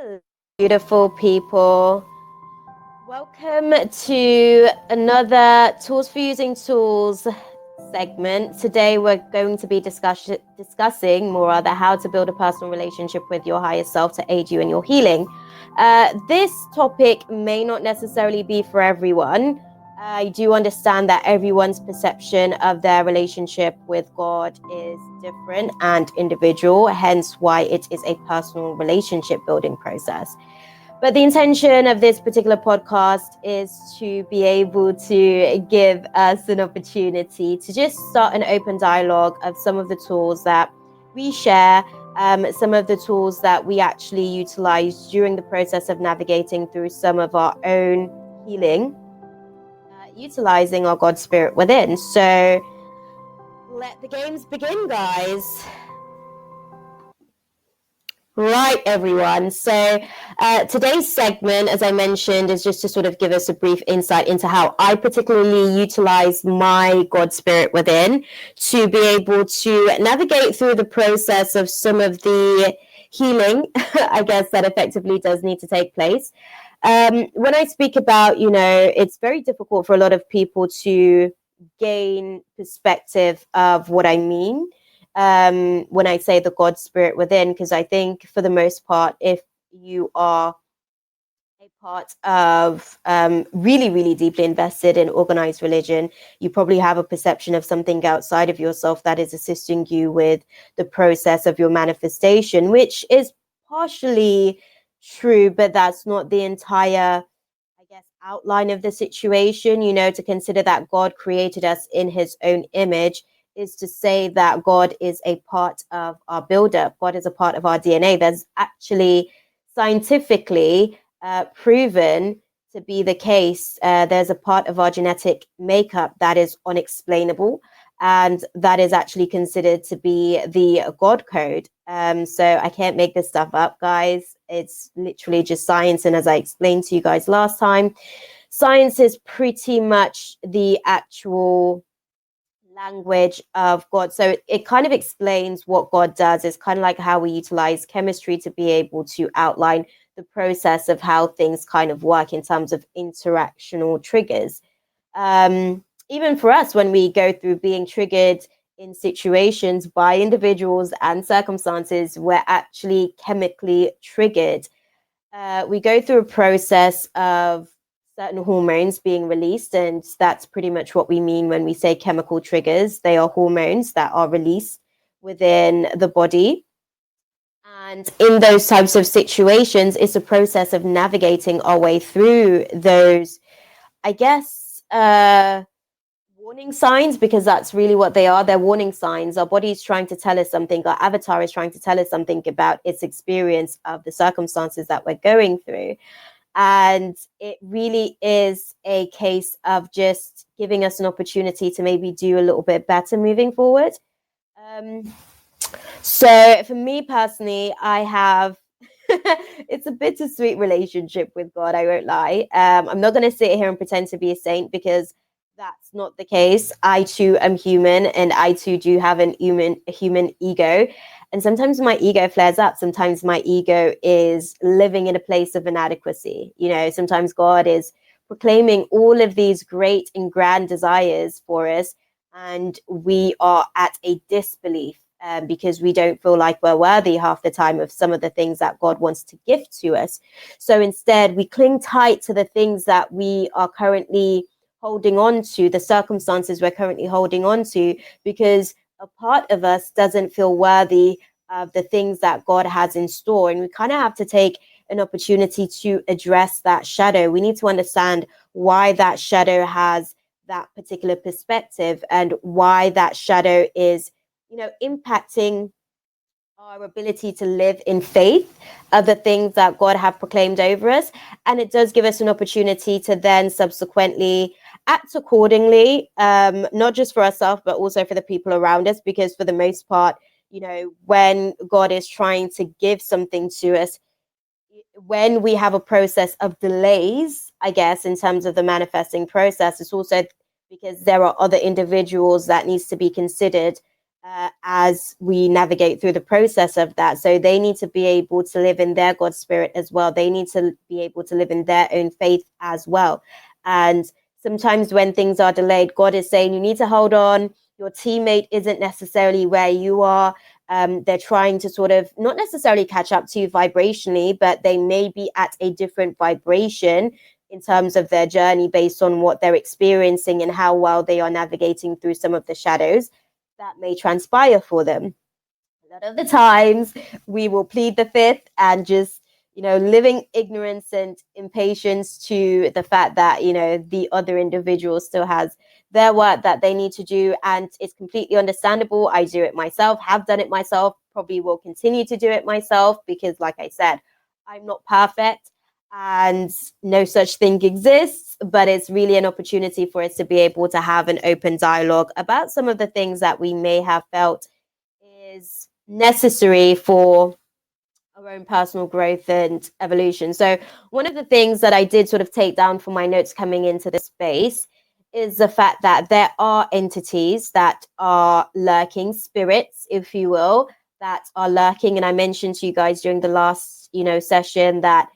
Hello, beautiful people. Welcome to another Tools for Using Tools segment. Today, we're going to be discussing more rather how to build a personal relationship with your higher self to aid you in your healing. This topic may not necessarily be for everyone. I do understand that everyone's perception of their relationship with God is different and individual, hence why it is a personal relationship building process. But the intention of this particular podcast is to be able to give us an opportunity to just start an open dialogue of some of the tools that we share, some of the tools that we actually utilize during the process of navigating through some of our own healing, utilizing our God spirit within. So let the games begin, guys. Right, everyone. So today's segment, as I mentioned, is just to sort of give us a brief insight into how I particularly utilize my God spirit within to be able to navigate through the process of some of the healing, I guess, that effectively does need to take place. When I speak about, it's very difficult for a lot of people to gain perspective of what I mean when I say the God spirit within, because I think for the most part, if you are a part of really, really deeply invested in organized religion, you probably have a perception of something outside of yourself that is assisting you with the process of your manifestation, which is partially true, but that's not the entire, I guess, outline of the situation. To consider that God created us in his own image is to say that God is a part of our buildup. God is a part of our DNA. There's actually scientifically proven to be the case. There's a part of our genetic makeup that is unexplainable, and that is actually considered to be the God code. So I can't make this stuff up, guys. It's literally just science. And as I explained to you guys last time, science is pretty much the actual language of God. So it kind of explains what God does. It's kind of like how we utilize chemistry to be able to outline the process of how things kind of work in terms of interactional triggers. Even for us, when we go through being triggered in situations by individuals and circumstances, we're actually chemically triggered. We go through a process of certain hormones being released, and that's pretty much what we mean when we say chemical triggers. They are hormones that are released within the body. And in those types of situations, it's a process of navigating our way through those, I guess, warning signs, because that's really what they are. They're warning signs. Our body is trying to tell us something. Our avatar is trying to tell us something about its experience of the circumstances that we're going through. And it really is a case of just giving us an opportunity to maybe do a little bit better moving forward. So for me personally, I have it's a bittersweet relationship with God, I won't lie. I'm not going to sit here and pretend to be a saint, because that's not the case. I too am human, and I too do have a human ego. And sometimes my ego flares up. Sometimes my ego is living in a place of inadequacy. Sometimes God is proclaiming all of these great and grand desires for us, and we are at a disbelief because we don't feel like we're worthy half the time of some of the things that God wants to give to us. So instead, we cling tight to the things that we are currently holding on to, the circumstances we're currently holding on to, because a part of us doesn't feel worthy of the things that God has in store. And we kind of have to take an opportunity to address that shadow. We need to understand why that shadow has that particular perspective, and why that shadow is, impacting our ability to live in faith of the things that God have proclaimed over us. And it does give us an opportunity to then subsequently act accordingly, not just for ourselves, but also for the people around us. Because for the most part, when God is trying to give something to us, when we have a process of delays, I guess, in terms of the manifesting process, it's also because there are other individuals that needs to be considered as we navigate through the process of that. So they need to be able to live in their God spirit as well. They need to be able to live in their own faith as well. And sometimes when things are delayed, God is saying, you need to hold on. Your teammate isn't necessarily where you are. They're trying to sort of not necessarily catch up to you vibrationally, but they may be at a different vibration in terms of their journey based on what they're experiencing and how well they are navigating through some of the shadows that may transpire for them. A lot of the times we will plead the fifth and just, living ignorance and impatience to the fact that, the other individual still has their work that they need to do. And it's completely understandable. I do it myself, have done it myself, probably will continue to do it myself because, like I said, I'm not perfect and no such thing exists, but it's really an opportunity for us to be able to have an open dialogue about some of the things that we may have felt is necessary for our own personal growth and evolution. So one of the things that I did sort of take down from my notes coming into this space is the fact that there are entities that are lurking, spirits, if you will, that are lurking. And I mentioned to you guys during the last, session that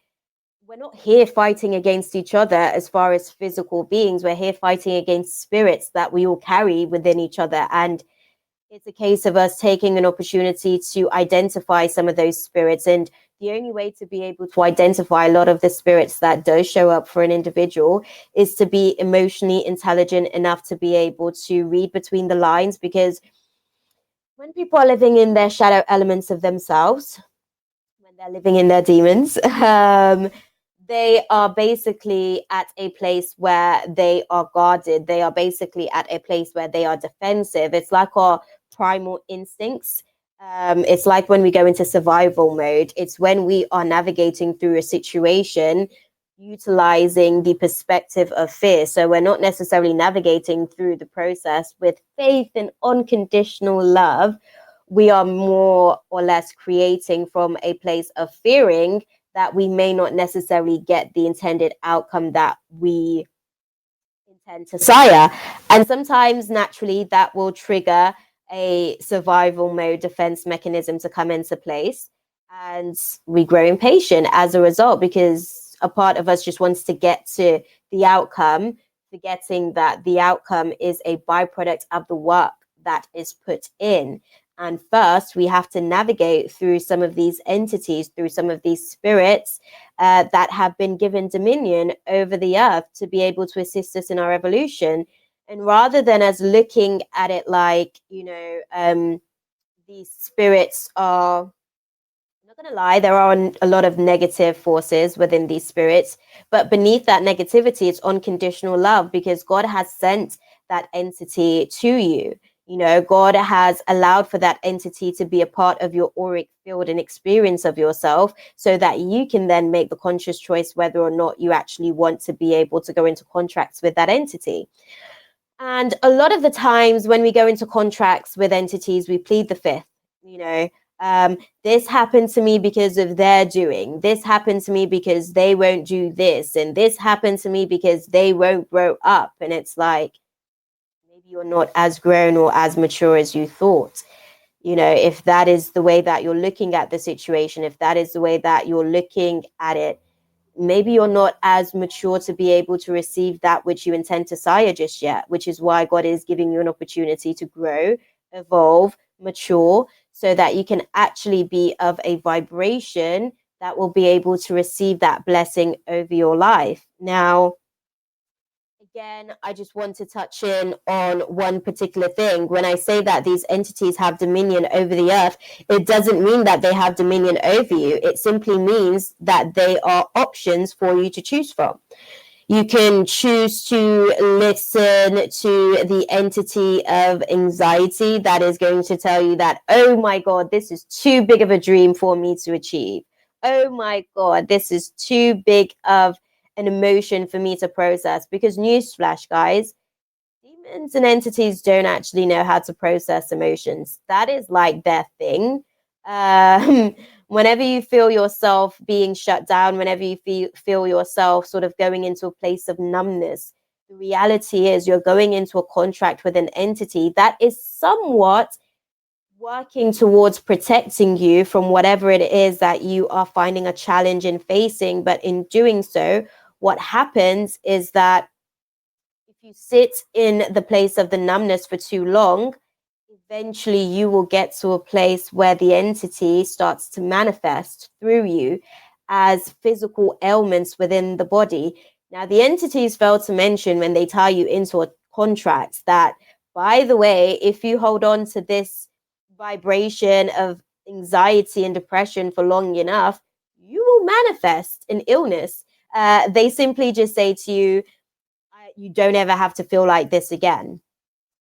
we're not here fighting against each other as far as physical beings. We're here fighting against spirits that we all carry within each other. And it's a case of us taking an opportunity to identify some of those spirits. And the only way to be able to identify a lot of the spirits that do show up for an individual is to be emotionally intelligent enough to be able to read between the lines. Because when people are living in their shadow elements of themselves, when they're living in their demons, they are basically at a place where they are guarded. They are basically at a place where they are defensive. It's like our primal instincts. It's like when we go into survival mode. It's when we are navigating through a situation utilizing the perspective of fear. So we're not necessarily navigating through the process with faith and unconditional love. We are more or less creating from a place of fearing that we may not necessarily get the intended outcome that we intend to sire. And sometimes naturally that will trigger a survival mode defense mechanism to come into place. And we grow impatient as a result because a part of us just wants to get to the outcome, forgetting that the outcome is a byproduct of the work that is put in. And first, we have to navigate through some of these entities, through some of these spirits that have been given dominion over the earth to be able to assist us in our evolution. And rather than us looking at it like, these spirits are, I'm not going to lie, there are a lot of negative forces within these spirits, but beneath that negativity, it's unconditional love because God has sent that entity to you. God has allowed for that entity to be a part of your auric field and experience of yourself so that you can then make the conscious choice whether or not you actually want to be able to go into contracts with that entity. And a lot of the times when we go into contracts with entities, we plead the fifth, this happened to me because of their doing. This happened to me because they won't do this. And this happened to me because they won't grow up. And it's like, maybe you're not as grown or as mature as you thought. If that is the way that you're looking at the situation, if that is the way that you're looking at it, maybe you're not as mature to be able to receive that which you intend to sire just yet, which is why God is giving you an opportunity to grow, evolve, mature, so that you can actually be of a vibration that will be able to receive that blessing over your life. Now, again, I just want to touch in on one particular thing. When I say that these entities have dominion over the earth, it doesn't mean that they have dominion over you. It simply means that they are options for you to choose from. You can choose to listen to the entity of anxiety that is going to tell you that, oh my God, this is too big of a dream for me to achieve. Oh my God, this is too big of an emotion for me to process. Because newsflash, guys, demons and entities don't actually know how to process emotions. That is like their thing. Whenever you feel yourself being shut down, whenever you feel yourself sort of going into a place of numbness, the reality is you're going into a contract with an entity that is somewhat working towards protecting you from whatever it is that you are finding a challenge in facing. But in doing so, what happens is that if you sit in the place of the numbness for too long, eventually you will get to a place where the entity starts to manifest through you as physical ailments within the body. Now, the entities fail to mention when they tie you into a contract that, by the way, if you hold on to this vibration of anxiety and depression for long enough, you will manifest an illness. They simply just say to you, you don't ever have to feel like this again.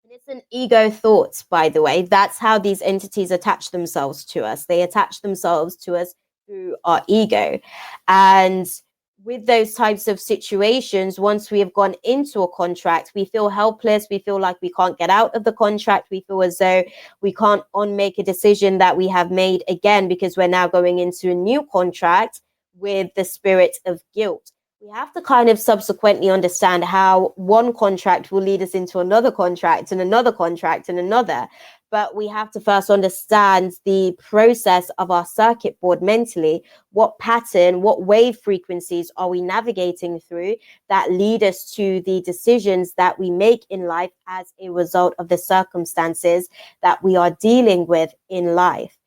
And it's an ego thought, by the way. That's how these entities attach themselves to us. They attach themselves to us through our ego. And with those types of situations, once we have gone into a contract, we feel helpless. We feel like we can't get out of the contract. We feel as though we can't make a decision that we have made again, because we're now going into a new contract with the spirit of guilt. We have to kind of subsequently understand how one contract will lead us into another contract and another contract and another. But we have to first understand the process of our circuit board mentally. What pattern, what wave frequencies are we navigating through that lead us to the decisions that we make in life as a result of the circumstances that we are dealing with in life?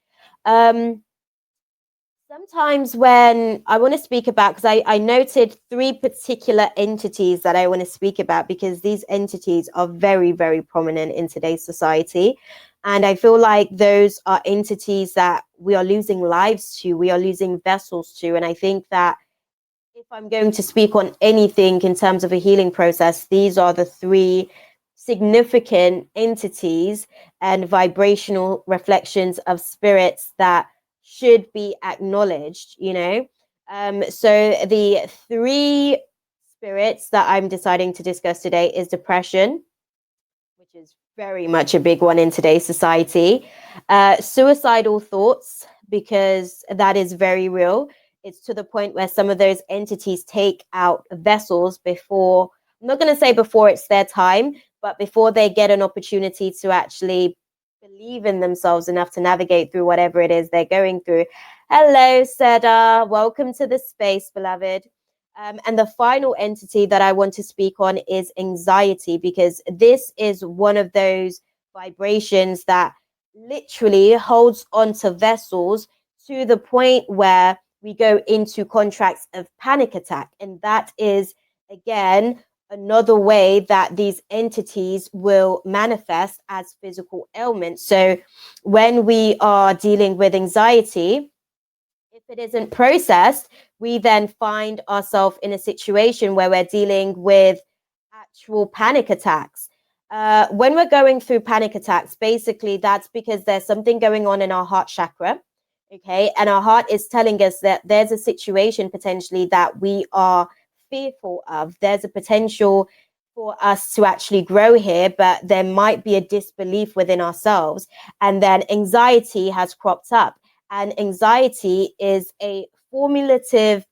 Sometimes when I want to speak about, because I noted three particular entities that I want to speak about, because these entities are very, very prominent in today's society. And I feel like those are entities that we are losing lives to, we are losing vessels to. And I think that if I'm going to speak on anything in terms of a healing process, these are the three significant entities and vibrational reflections of spirits that should be acknowledged, you know. So the three spirits that I'm deciding to discuss today is depression, which is very much a big one in today's society, suicidal thoughts, because that is very real. It's to the point where some of those entities take out vessels before, I'm not going to say before it's their time, but before they get an opportunity to actually believe in themselves enough to navigate through whatever it is they're going through. Hello, Seda. Welcome to the space, beloved. And the final entity that I want to speak on is anxiety, because this is one of those vibrations that literally holds onto vessels to the point where we go into contracts of panic attack. And that is, again, another way that these entities will manifest as physical ailments. So when we are dealing with anxiety, if it isn't processed, we then find ourselves in a situation where we're dealing with actual panic attacks. When we're going through panic attacks, basically that's because there's something going on in our heart chakra. Okay. And our heart is telling us that there's a situation potentially that we are fearful of. There's a potential for us to actually grow here, but there might be a disbelief within ourselves. And then anxiety has cropped up. And anxiety is a formulative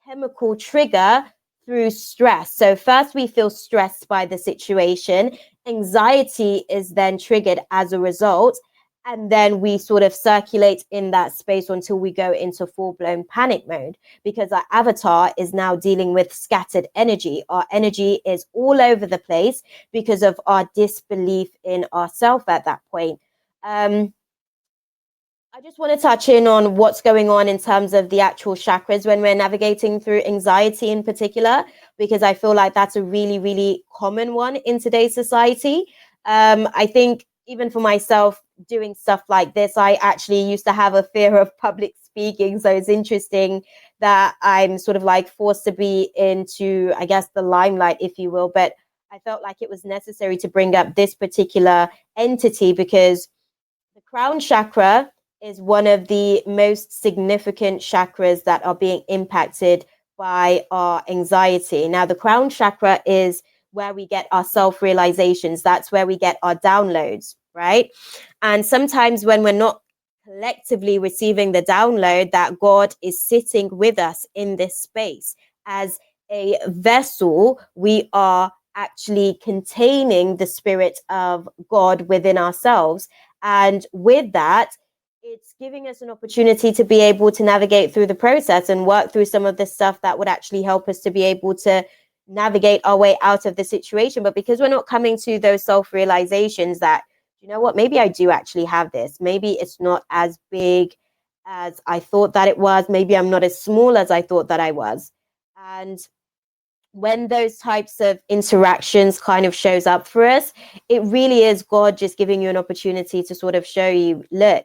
chemical trigger through stress. So first we feel stressed by the situation. Anxiety is then triggered as a result. And then we sort of circulate in that space until we go into full-blown panic mode, because our avatar is now dealing with scattered energy. Our energy is all over the place because of our disbelief in ourselves at that point. I just want to touch in on what's going on in terms of the actual chakras when we're navigating through anxiety in particular, because I feel like that's a really, really common one in today's society. I think even for myself doing stuff like this, I actually used to have a fear of public speaking. So it's interesting that I'm sort of like forced to be into, I guess, the limelight, if you will. But I felt like it was necessary to bring up this particular entity because the crown chakra is one of the most significant chakras that are being impacted by our anxiety. Now, the crown chakra is where we get our self-realizations. That's where we get our downloads, right? And sometimes when we're not collectively receiving the download that God is sitting with us in this space as a vessel, we are actually containing the spirit of God within ourselves. And with that, it's giving us an opportunity to be able to navigate through the process and work through some of the stuff that would actually help us to be able to navigate our way out of the situation. But because we're not coming to those self-realizations that, you know what, maybe I do actually have this. Maybe it's not as big as I thought that it was. Maybe I'm not as small as I thought that I was. And when those types of interactions kind of shows up for us, it really is God just giving you an opportunity to sort of show you, look,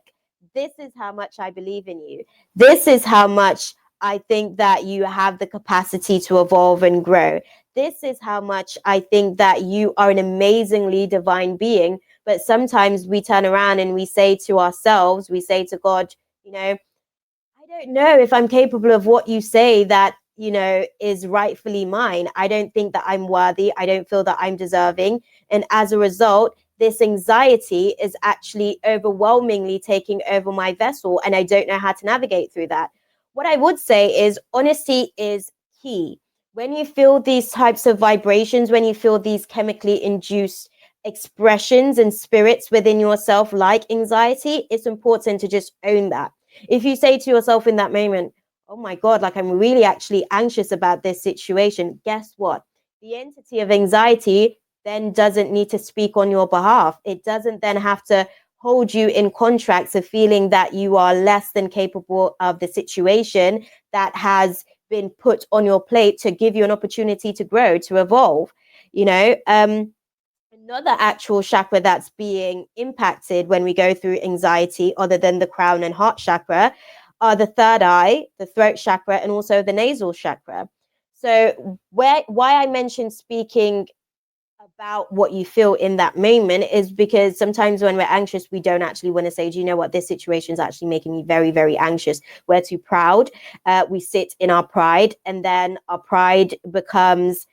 this is how much I believe in you. This is how much I think that you have the capacity to evolve and grow. This is how much I think that you are an amazingly divine being. But sometimes we turn around and we say to ourselves, we say to God, you know, I don't know if I'm capable of what you say that, you know, is rightfully mine. I don't think that I'm worthy. I don't feel that I'm deserving. And as a result, this anxiety is actually overwhelmingly taking over my vessel, and I don't know how to navigate through that. What I would say is honesty is key. When you feel these types of vibrations, when you feel these chemically induced expressions and spirits within yourself, like anxiety, it's important to just own that. If you say to yourself in that moment, oh my God, like I'm really actually anxious about this situation, guess what? The entity of anxiety then doesn't need to speak on your behalf. It doesn't then have to hold you in contracts of feeling that you are less than capable of the situation that has been put on your plate to give you an opportunity to grow, to evolve. You know, another actual chakra that's being impacted when we go through anxiety, other than the crown and heart chakra, are the third eye, the throat chakra, and also the nasal chakra. So why I mentioned speaking about what you feel in that moment is because sometimes when we're anxious, we don't actually want to say, do you know what, this situation is actually making me very, very anxious. We're too proud. We sit in our pride, and then our pride becomes,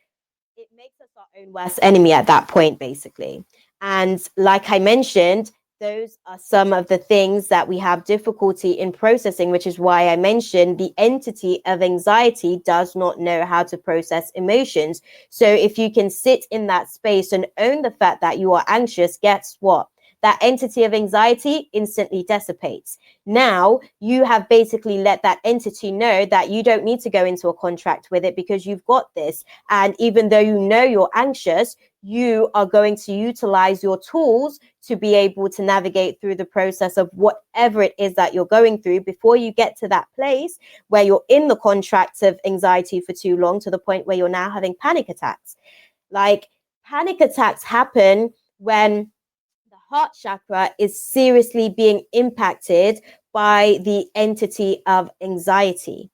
it makes us our own worst enemy at that point, basically. And like I mentioned, those are some of the things that we have difficulty in processing, which is why I mentioned the entity of anxiety does not know how to process emotions. So if you can sit in that space and own the fact that you are anxious, guess what? That entity of anxiety instantly dissipates. Now you have basically let that entity know that you don't need to go into a contract with it because you've got this. And even though you know you're anxious, you are going to utilize your tools to be able to navigate through the process of whatever it is that you're going through before you get to that place where you're in the contract of anxiety for too long, to the point where you're now having panic attacks. Like, panic attacks happen when the heart chakra is seriously being impacted by the entity of anxiety.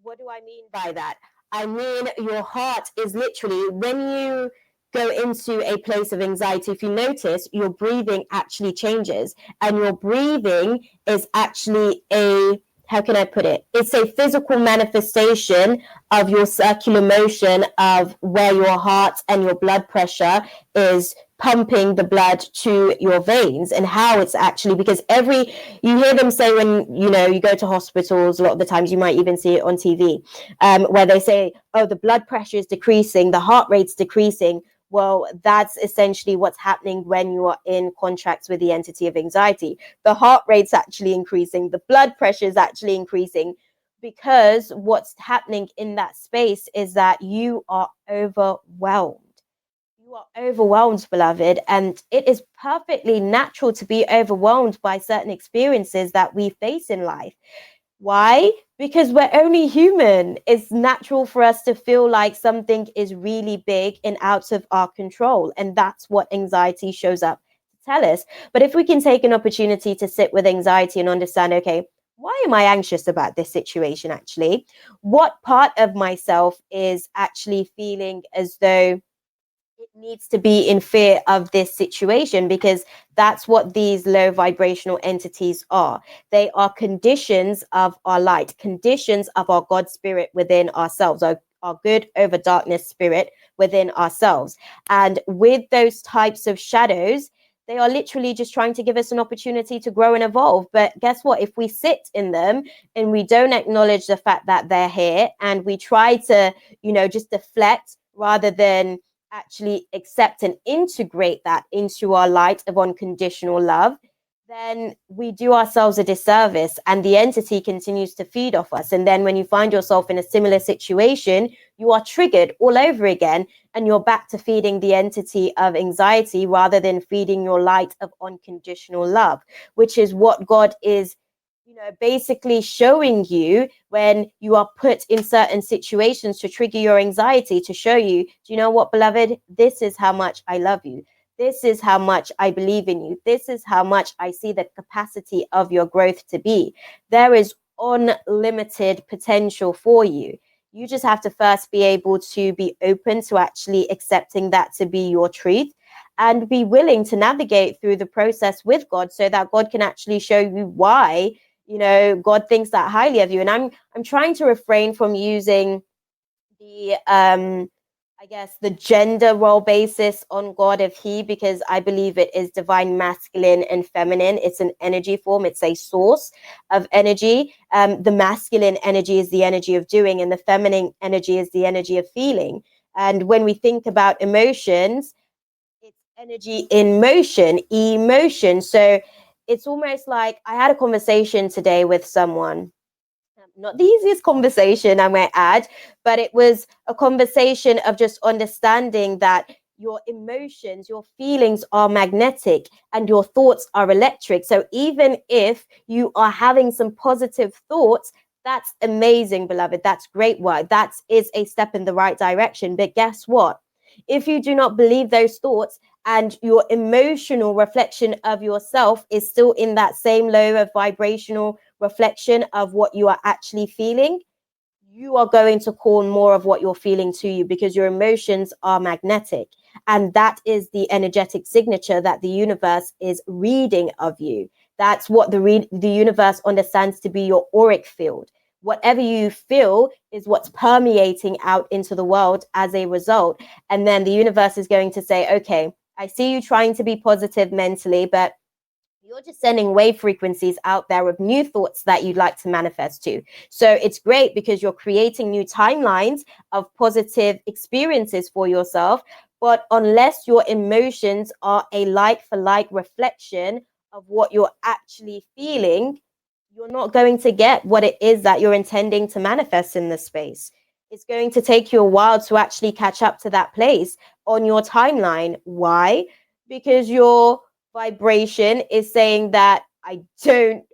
What do I mean by that? I mean, your heart is literally, when you go into a place of anxiety, if you notice, your breathing actually changes. And your breathing is actually how can I put it? It's a physical manifestation of your circular motion of where your heart and your blood pressure is pumping the blood to your veins, and how it's actually, because you hear them say, when you go to hospitals, a lot of the times you might even see it on TV, where they say, oh, the blood pressure is decreasing, the heart rate's decreasing. Well, that's essentially what's happening when you are in contracts with the entity of anxiety. The heart rate's actually increasing, the blood pressure is actually increasing, because what's happening in that space is that you are overwhelmed. You are overwhelmed, beloved, and it is perfectly natural to be overwhelmed by certain experiences that we face in life. Why? Because we're only human. It's natural for us to feel like something is really big and out of our control. And that's what anxiety shows up to tell us. But if we can take an opportunity to sit with anxiety and understand, okay, why am I anxious about this situation actually? What part of myself is actually feeling as though it needs to be in fear of this situation? Because that's what these low vibrational entities are. They are conditions of our light, conditions of our God spirit within ourselves, our good over darkness spirit within ourselves. And with those types of shadows, they are literally just trying to give us an opportunity to grow and evolve. But guess what? If we sit in them and we don't acknowledge the fact that they're here, and we try to, just deflect rather than actually accept and integrate that into our light of unconditional love, then we do ourselves a disservice and the entity continues to feed off us. And then when you find yourself in a similar situation, you are triggered all over again and you're back to feeding the entity of anxiety rather than feeding your light of unconditional love, which is what God is, basically showing you when you are put in certain situations to trigger your anxiety, to show you, do you know what, beloved, this is how much I love you. This is how much I believe in you. This is how much I see the capacity of your growth to be. There is unlimited potential for you. You just have to first be able to be open to actually accepting that to be your truth and be willing to navigate through the process with God so that God can actually show you why, God thinks that highly of you. And I'm trying to refrain from using the I guess the gender role basis on God of he, because I believe it is divine masculine and feminine. It's an energy form. It's a source of energy. The masculine energy is the energy of doing, and the feminine energy is the energy of feeling. And when we think about emotions, it's energy in motion, emotion. So it's almost like I had a conversation today with someone, not the easiest conversation, I might add, but it was a conversation of just understanding that your emotions, your feelings are magnetic and your thoughts are electric. So even if you are having some positive thoughts, that's amazing, beloved. That's great work. That is a step in the right direction. But guess what? If you do not believe those thoughts and your emotional reflection of yourself is still in that same low of vibrational reflection of what you are actually feeling, you are going to call more of what you're feeling to you, because your emotions are magnetic. And that is the energetic signature that the universe is reading of you. That's what the universe understands to be your auric field. Whatever you feel is what's permeating out into the world as a result. And then the universe is going to say, okay, I see you trying to be positive mentally, but you're just sending wave frequencies out there of new thoughts that you'd like to manifest to. So it's great because you're creating new timelines of positive experiences for yourself. But unless your emotions are a like for like reflection of what you're actually feeling, you're not going to get what it is that you're intending to manifest in this space. It's going to take you a while to actually catch up to that place on your timeline. Why? Because your vibration is saying that I don't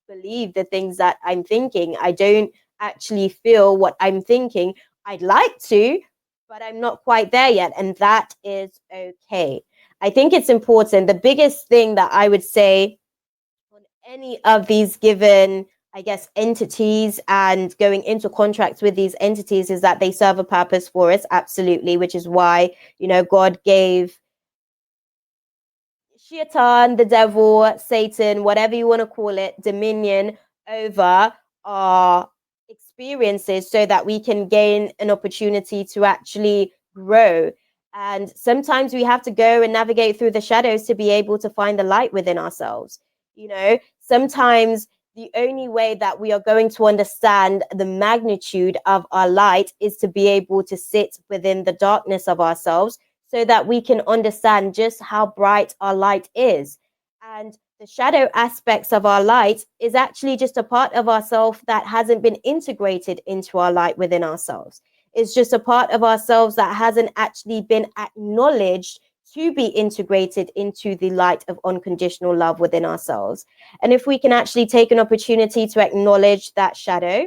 believe the things that I'm thinking. I don't actually feel what I'm thinking. I'd like to, but I'm not quite there yet, and that is okay. I think it's important. The biggest thing that I would say on any of these given, I guess, entities and going into contracts with these entities is that they serve a purpose for us, absolutely, which is why, God gave Shaitan, the devil, Satan, whatever you want to call it, dominion over our experiences so that we can gain an opportunity to actually grow. And sometimes we have to go and navigate through the shadows to be able to find the light within ourselves. Sometimes the only way that we are going to understand the magnitude of our light is to be able to sit within the darkness of ourselves so that we can understand just how bright our light is. And the shadow aspects of our light is actually just a part of ourselves that hasn't been integrated into our light within ourselves. It's just a part of ourselves that hasn't actually been acknowledged to be integrated into the light of unconditional love within ourselves. And if we can actually take an opportunity to acknowledge that shadow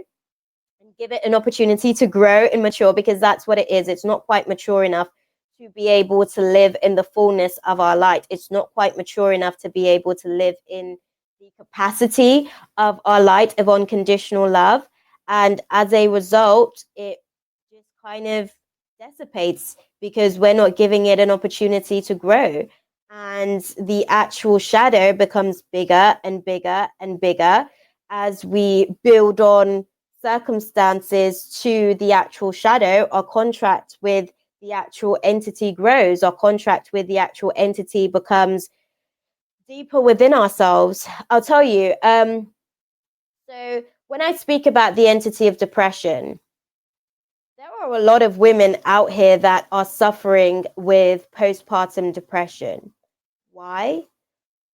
and give it an opportunity to grow and mature, because that's what it is. It's not quite mature enough to be able to live in the fullness of our light. It's not quite mature enough to be able to live in the capacity of our light of unconditional love. And as a result, it just kind of dissipates because we're not giving it an opportunity to grow. And the actual shadow becomes bigger and bigger and bigger as we build on circumstances to the actual shadow. Our contract with the actual entity grows. Our contract with the actual entity becomes deeper within ourselves. I'll tell you. So when I speak about the entity of depression, there are a lot of women out here that are suffering with postpartum depression. Why?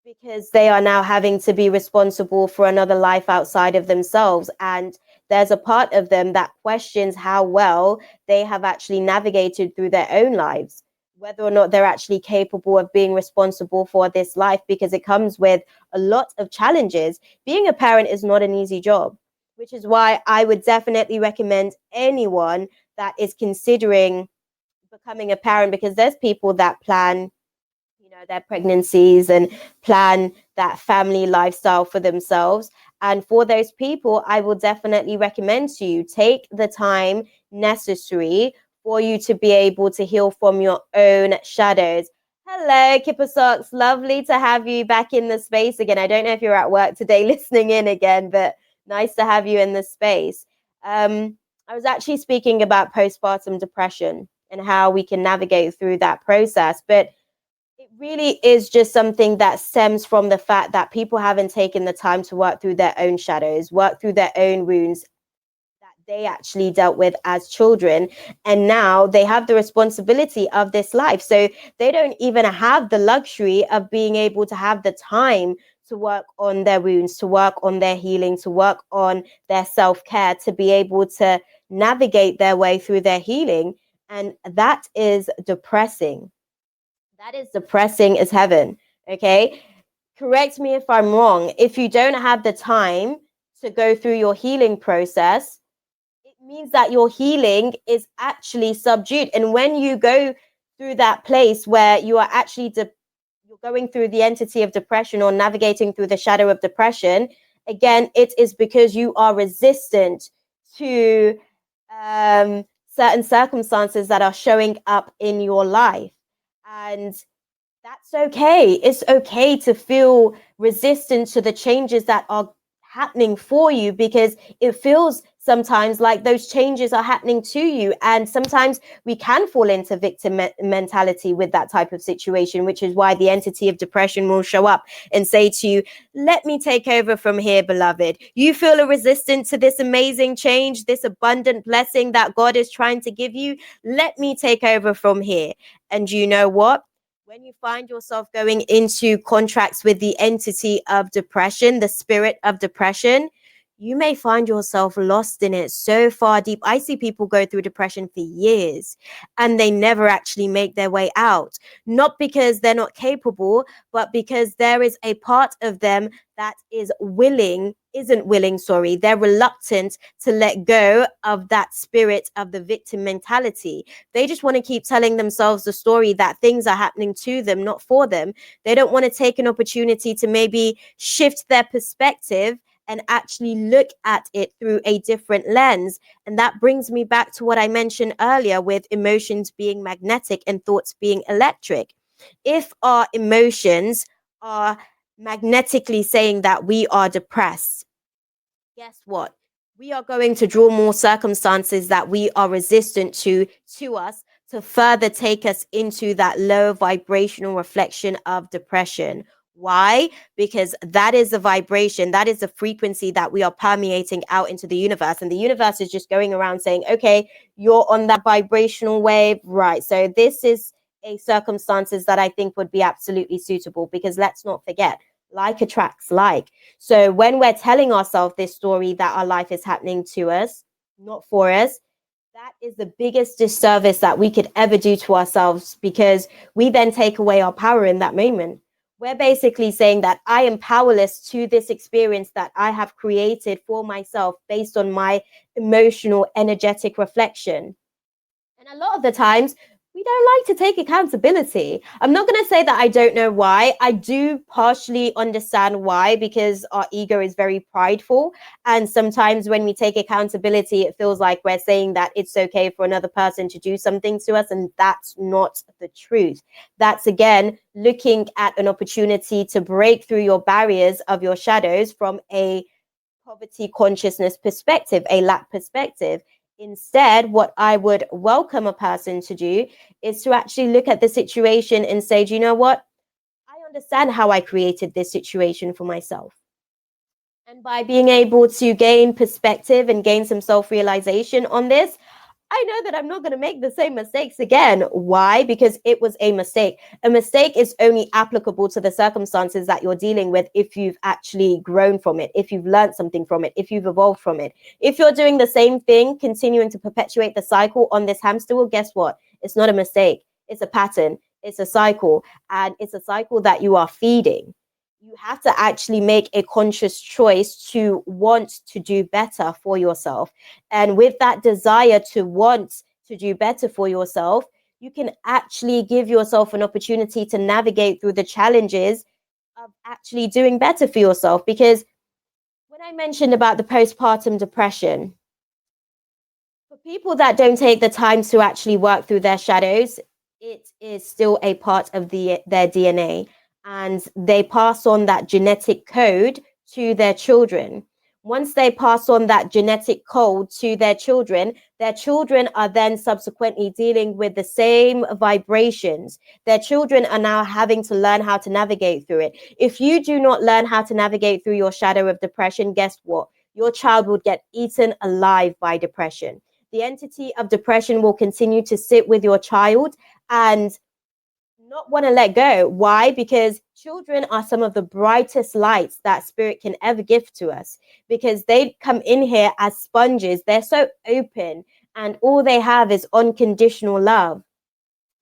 Because they are now having to be responsible for another life outside of themselves. And there's a part of them that questions how well they have actually navigated through their own lives, whether or not they're actually capable of being responsible for this life, because it comes with a lot of challenges. Being a parent is not an easy job, which is why I would definitely recommend anyone that is considering becoming a parent, because there's people that plan, their pregnancies and plan that family lifestyle for themselves. And for those people, I will definitely recommend to you, take the time necessary for you to be able to heal from your own shadows. Hello, Kipper Socks. Lovely to have you back in the space again. I don't know if you're at work today listening in again, but nice to have you in the space. I was actually speaking about postpartum depression and how we can navigate through that process. But it really is just something that stems from the fact that people haven't taken the time to work through their own shadows, work through their own wounds that they actually dealt with as children. And now they have the responsibility of this life. So they don't even have the luxury of being able to have the time to work on their wounds, to work on their healing, to work on their self-care, to be able to navigate their way through their healing. And that is depressing. That is depressing as heaven. Okay. Correct me if I'm wrong. If you don't have the time to go through your healing process, it means that your healing is actually subdued. And when you go through that place where you are actually you're going through the entity of depression or navigating through the shadow of depression, again, it is because you are resistant to certain circumstances that are showing up in your life. And that's okay. It's okay to feel resistant to the changes that are happening for you, because it feels sometimes like those changes are happening to you. And sometimes we can fall into victim mentality with that type of situation, which is why the entity of depression will show up and say to you, let me take over from here, beloved. You feel a resistance to this amazing change, this abundant blessing that God is trying to give you. Let me take over from here. And you know what? When you find yourself going into contracts with the entity of depression, the spirit of depression, you may find yourself lost in it so far deep. I see people go through depression for years and they never actually make their way out. Not because they're not capable, but because there is a part of them that isn't willing, they're reluctant to let go of that spirit of the victim mentality. They just want to keep telling themselves the story that things are happening to them, not for them. They don't want to take an opportunity to maybe shift their perspective and actually look at it through a different lens. And that brings me back to what I mentioned earlier with emotions being magnetic and thoughts being electric. If our emotions are magnetically saying that we are depressed, guess what? We are going to draw more circumstances that we are resistant to us, to further take us into that low vibrational reflection of depression. Why? Because that is the vibration, that is the frequency that we are permeating out into the universe. And the universe is just going around saying, okay, you're on that vibrational wave, right? So this is a circumstances that I think would be absolutely suitable, because let's not forget, like attracts like. So when we're telling ourselves this story that our life is happening to us, not for us, that is the biggest disservice that we could ever do to ourselves, because we then take away our power in that moment. We're basically saying that I am powerless to this experience that I have created for myself based on my emotional, energetic reflection. And a lot of the times, we don't like to take accountability. I'm not going to say that I don't know why. I do partially understand why, because our ego is very prideful. And sometimes when we take accountability, it feels like we're saying that it's okay for another person to do something to us. And that's not the truth. That's, again, looking at an opportunity to break through your barriers of your shadows from a poverty consciousness perspective, a lack perspective. Instead, what I would welcome a person to do is to actually look at the situation and say, do you know what? I understand how I created this situation for myself. And by being able to gain perspective and gain some self-realization on this, I know that I'm not going to make the same mistakes again. Why? Because it was a mistake. A mistake is only applicable to the circumstances that you're dealing with if you've actually grown from it, if you've learned something from it, if you've evolved from it. If you're doing the same thing, continuing to perpetuate the cycle on this hamster wheel, guess what? It's not a mistake. It's a pattern. It's a cycle. And it's a cycle that you are feeding. You have to actually make a conscious choice to want to do better for yourself. And with that desire to want to do better for yourself, you can actually give yourself an opportunity to navigate through the challenges of actually doing better for yourself. Because when I mentioned about the postpartum depression, for people that don't take the time to actually work through their shadows, it is still a part of their DNA, and they pass on that genetic code to their children. Once they pass on that genetic code to their children are then subsequently dealing with the same vibrations. Their children are now having to learn how to navigate through it. If you do not learn how to navigate through your shadow of depression, guess what? Your child would get eaten alive by depression. The entity of depression will continue to sit with your child and not want to let go. Why? Because children are some of the brightest lights that spirit can ever give to us, because they come in here as sponges. They're so open, and all they have is unconditional love.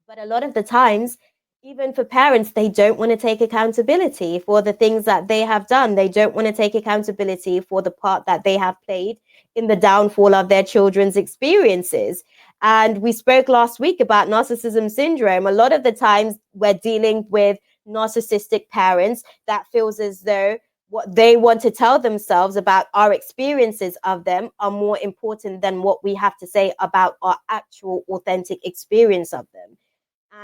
But a lot of the times, even for parents, they don't want to take accountability for the things that they have done. They don't want to take accountability for the part that they have played in the downfall of their children's experiences. And we spoke last week about narcissism syndrome. A lot of the times we're dealing with narcissistic parents that feels as though what they want to tell themselves about our experiences of them are more important than what we have to say about our actual authentic experience of them.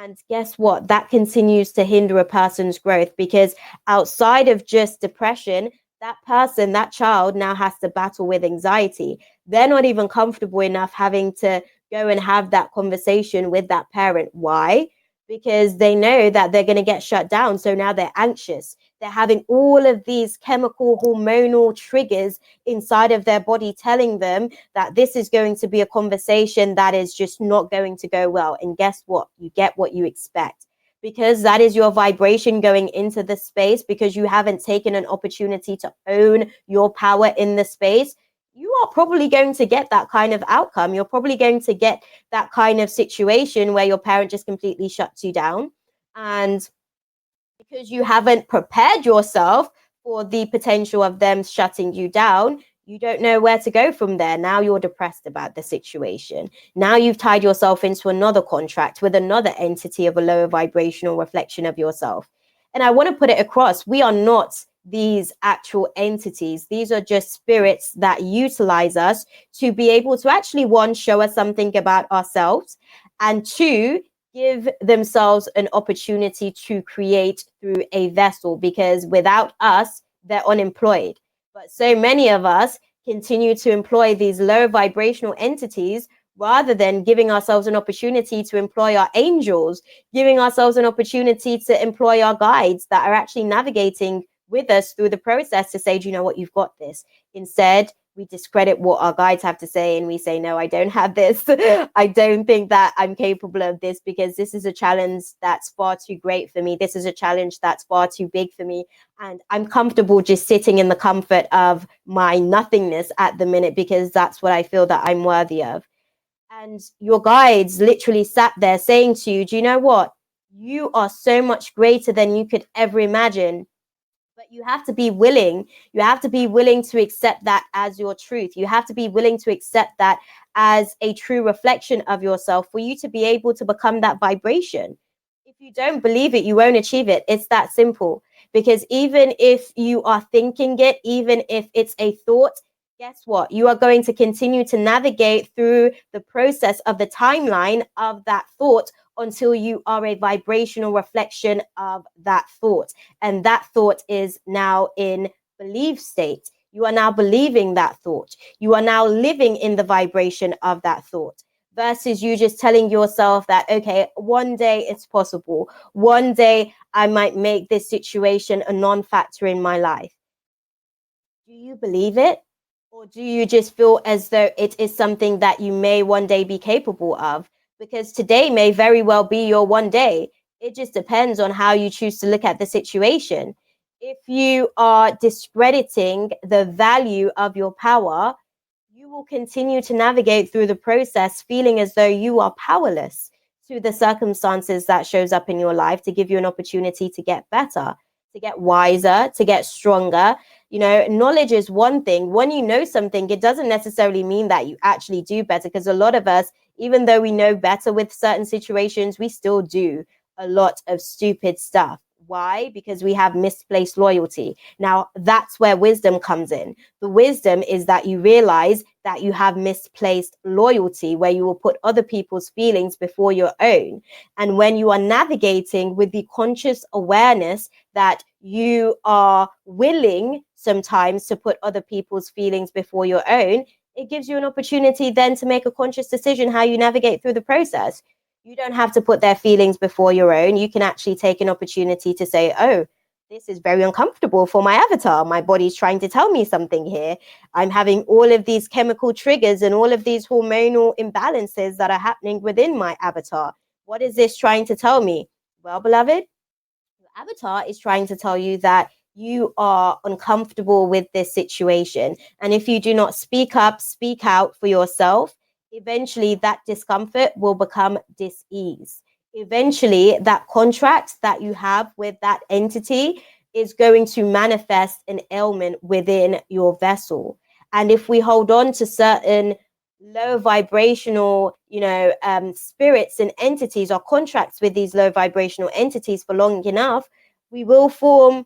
And guess what? That continues to hinder a person's growth, because outside of just depression, that person, that child now has to battle with anxiety. They're not even comfortable enough having to go and have that conversation with that parent. Why? Because they know that they're going to get shut down. So now they're anxious. They're having all of these chemical, hormonal triggers inside of their body telling them that this is going to be a conversation that is just not going to go well. And guess what? You get what you expect, because that is your vibration going into the space, because you haven't taken an opportunity to own your power in the space. You are probably going to get that kind of outcome. You're probably going to get that kind of situation where your parent just completely shuts you down. And because you haven't prepared yourself for the potential of them shutting you down, you don't know where to go from there. Now you're depressed about the situation. Now you've tied yourself into another contract with another entity of a lower vibrational reflection of yourself. And I want to put it across, we are not these actual entities. These are just spirits that utilize us to be able to actually, one, show us something about ourselves, and two, give themselves an opportunity to create through a vessel, because without us, they're unemployed. But so many of us continue to employ these low vibrational entities rather than giving ourselves an opportunity to employ our angels, giving ourselves an opportunity to employ our guides that are actually navigating with us through the process to say, do you know what, you've got this. Instead, we discredit what our guides have to say and we say, no, I don't have this. I don't think that I'm capable of this, because this is a challenge that's far too great for me. This is a challenge that's far too big for me. And I'm comfortable just sitting in the comfort of my nothingness at the minute, because that's what I feel that I'm worthy of. And your guides literally sat there saying to you, do you know what? You are so much greater than you could ever imagine. But you have to be willing. You have to be willing to accept that as your truth. You have to be willing to accept that as a true reflection of yourself for you to be able to become that vibration. If you don't believe it, you won't achieve it. It's that simple. Because even if you are thinking it, even if it's a thought, guess what? You are going to continue to navigate through the process of the timeline of that thought until you are a vibrational reflection of that thought. And that thought is now in belief state. You are now believing that thought. You are now living in the vibration of that thought, versus you just telling yourself that, okay, one day it's possible. One day I might make this situation a non-factor in my life. Do you believe it? Or do you just feel as though it is something that you may one day be capable of? Because today may very well be your one day. It just depends on how you choose to look at the situation. If you are discrediting the value of your power, you will continue to navigate through the process feeling as though you are powerless to the circumstances that shows up in your life to give you an opportunity to get better, to get wiser, to get stronger. Knowledge is one thing. When you know something, it doesn't necessarily mean that you actually do better, because a lot of us, even though we know better with certain situations, we still do a lot of stupid stuff. Why? Because we have misplaced loyalty. Now, that's where wisdom comes in. The wisdom is that you realize that you have misplaced loyalty, where you will put other people's feelings before your own. And when you are navigating with the conscious awareness that you are willing sometimes to put other people's feelings before your own, it gives you an opportunity then to make a conscious decision how you navigate through the process. You don't have to put their feelings before your own. You can actually take an opportunity to say, oh, this is very uncomfortable for my avatar. My body's trying to tell me something here. I'm having all of these chemical triggers and all of these hormonal imbalances that are happening within my avatar. What is this trying to tell me? Well, beloved, your avatar is trying to tell you that you are uncomfortable with this situation. And if you do not speak up, speak out for yourself, eventually that discomfort will become dis-ease. Eventually, that contract that you have with that entity is going to manifest an ailment within your vessel. And if we hold on to certain low vibrational, spirits and entities, or contracts with these low vibrational entities for long enough, we will form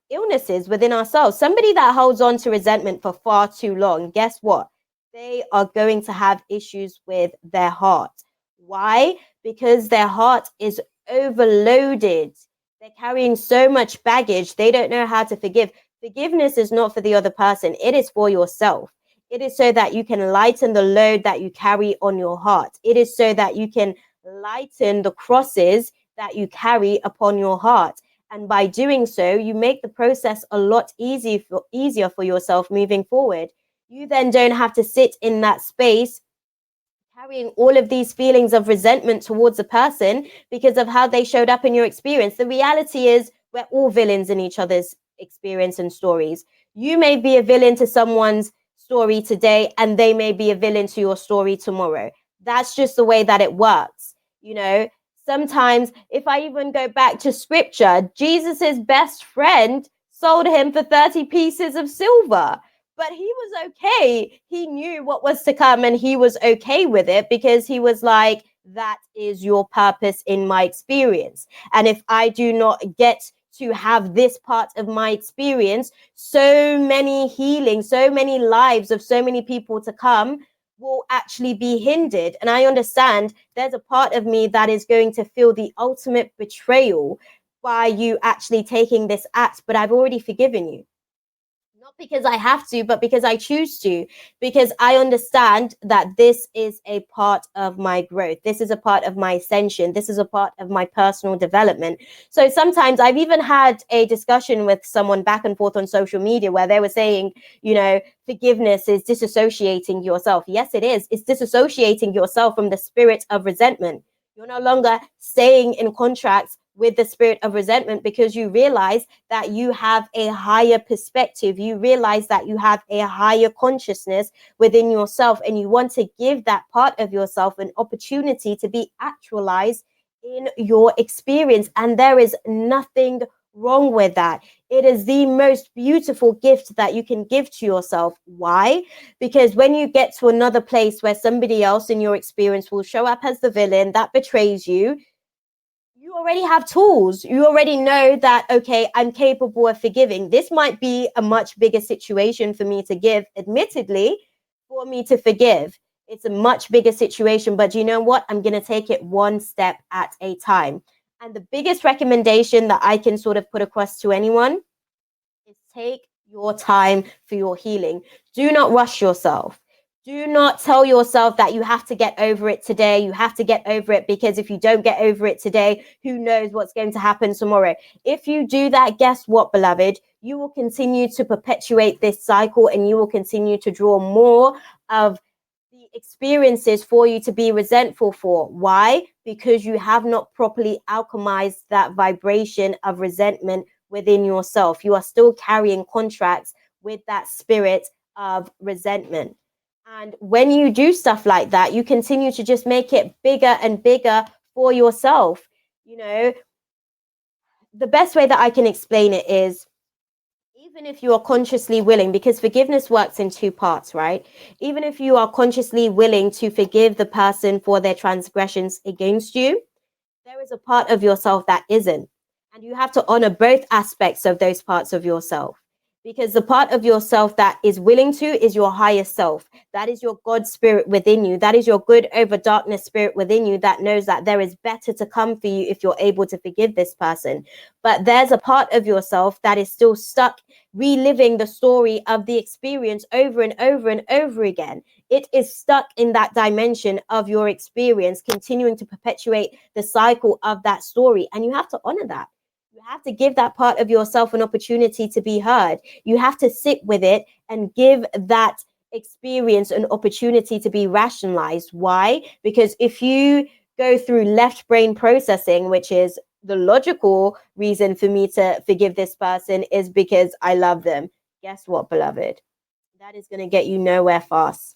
illnesses within ourselves. Somebody that holds on to resentment for far too long, guess what? They are going to have issues with their heart. Why? Because their heart is overloaded. They're carrying so much baggage, they don't know how to forgive. Forgiveness is not for the other person, it is for yourself. It is so that you can lighten the load that you carry on your heart. It is so that you can lighten the crosses that you carry upon your heart. And by doing so, you make the process a lot easier for yourself moving forward. You then don't have to sit in that space carrying all of these feelings of resentment towards a person because of how they showed up in your experience. The reality is we're all villains in each other's experience and stories. You may be a villain to someone's story today, and they may be a villain to your story tomorrow. That's just the way that it works. Sometimes, if I even go back to scripture, Jesus's best friend sold him for 30 pieces of silver. But he was okay. He knew what was to come, and he was okay with it, because he was like, that is your purpose in my experience. And if I do not get to have this part of my experience, so many healings, so many lives of so many people to come will actually be hindered. And I understand there's a part of me that is going to feel the ultimate betrayal by you actually taking this act, but I've already forgiven you. Not because I have to, but because I choose to, because I understand that this is a part of my growth. This is a part of my ascension. This is a part of my personal development. So sometimes I've even had a discussion with someone back and forth on social media where they were saying, forgiveness is disassociating yourself. Yes, it is. It's disassociating yourself from the spirit of resentment. You're no longer staying in contracts with the spirit of resentment, because you realize that you have a higher perspective. You realize that you have a higher consciousness within yourself, and you want to give that part of yourself an opportunity to be actualized in your experience. And there is nothing wrong with that. It is the most beautiful gift that you can give to yourself. Why? Because when you get to another place where somebody else in your experience will show up as the villain that betrays you, you already have tools. You already know that, okay, I'm capable of forgiving. This might be a much bigger situation for me to give, admittedly, for me to forgive. It's a much bigger situation, but you know what? I'm going to take it one step at a time. And the biggest recommendation that I can sort of put across to anyone is take your time for your healing. Do not rush yourself. Do not tell yourself that you have to get over it today. You have to get over it because if you don't get over it today, who knows what's going to happen tomorrow. If you do that, guess what, beloved? You will continue to perpetuate this cycle and you will continue to draw more of the experiences for you to be resentful for. Why? Because you have not properly alchemized that vibration of resentment within yourself. You are still carrying contracts with that spirit of resentment. And when you do stuff like that, you continue to just make it bigger and bigger for yourself. You know, the best way that I can explain it is, even if you are consciously willing, because forgiveness works in two parts, right? Even if you are consciously willing to forgive the person for their transgressions against you, there is a part of yourself that isn't. And you have to honor both aspects of those parts of yourself. Because the part of yourself that is willing to is your higher self. That is your God spirit within you. That is your good over darkness spirit within you that knows that there is better to come for you if you're able to forgive this person. But there's a part of yourself that is still stuck reliving the story of the experience over and over and over again. It is stuck in that dimension of your experience, continuing to perpetuate the cycle of that story. And you have to honor that. You have to give that part of yourself an opportunity to be heard. You have to sit with it and give that experience an opportunity to be rationalized. Why? Because if you go through left brain processing, which is the logical reason for me to forgive this person is because I love them. Guess what, beloved? That is going to get you nowhere fast.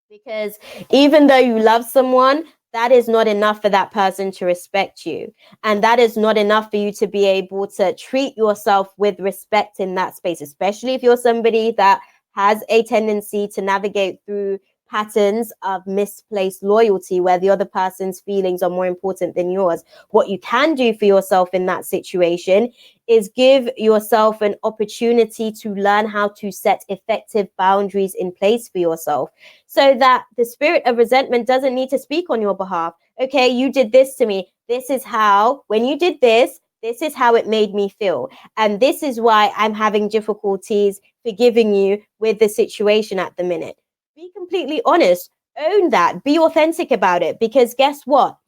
Because even though you love someone, that is not enough for that person to respect you. And that is not enough for you to be able to treat yourself with respect in that space, especially if you're somebody that has a tendency to navigate through patterns of misplaced loyalty where the other person's feelings are more important than yours. What you can do for yourself in that situation is give yourself an opportunity to learn how to set effective boundaries in place for yourself so that the spirit of resentment doesn't need to speak on your behalf. Okay, you did this to me. This is how, when you did this, this is how it made me feel. And this is why I'm having difficulties forgiving you with the situation at the minute. Be completely honest. Own that. Be authentic about it. Because guess what?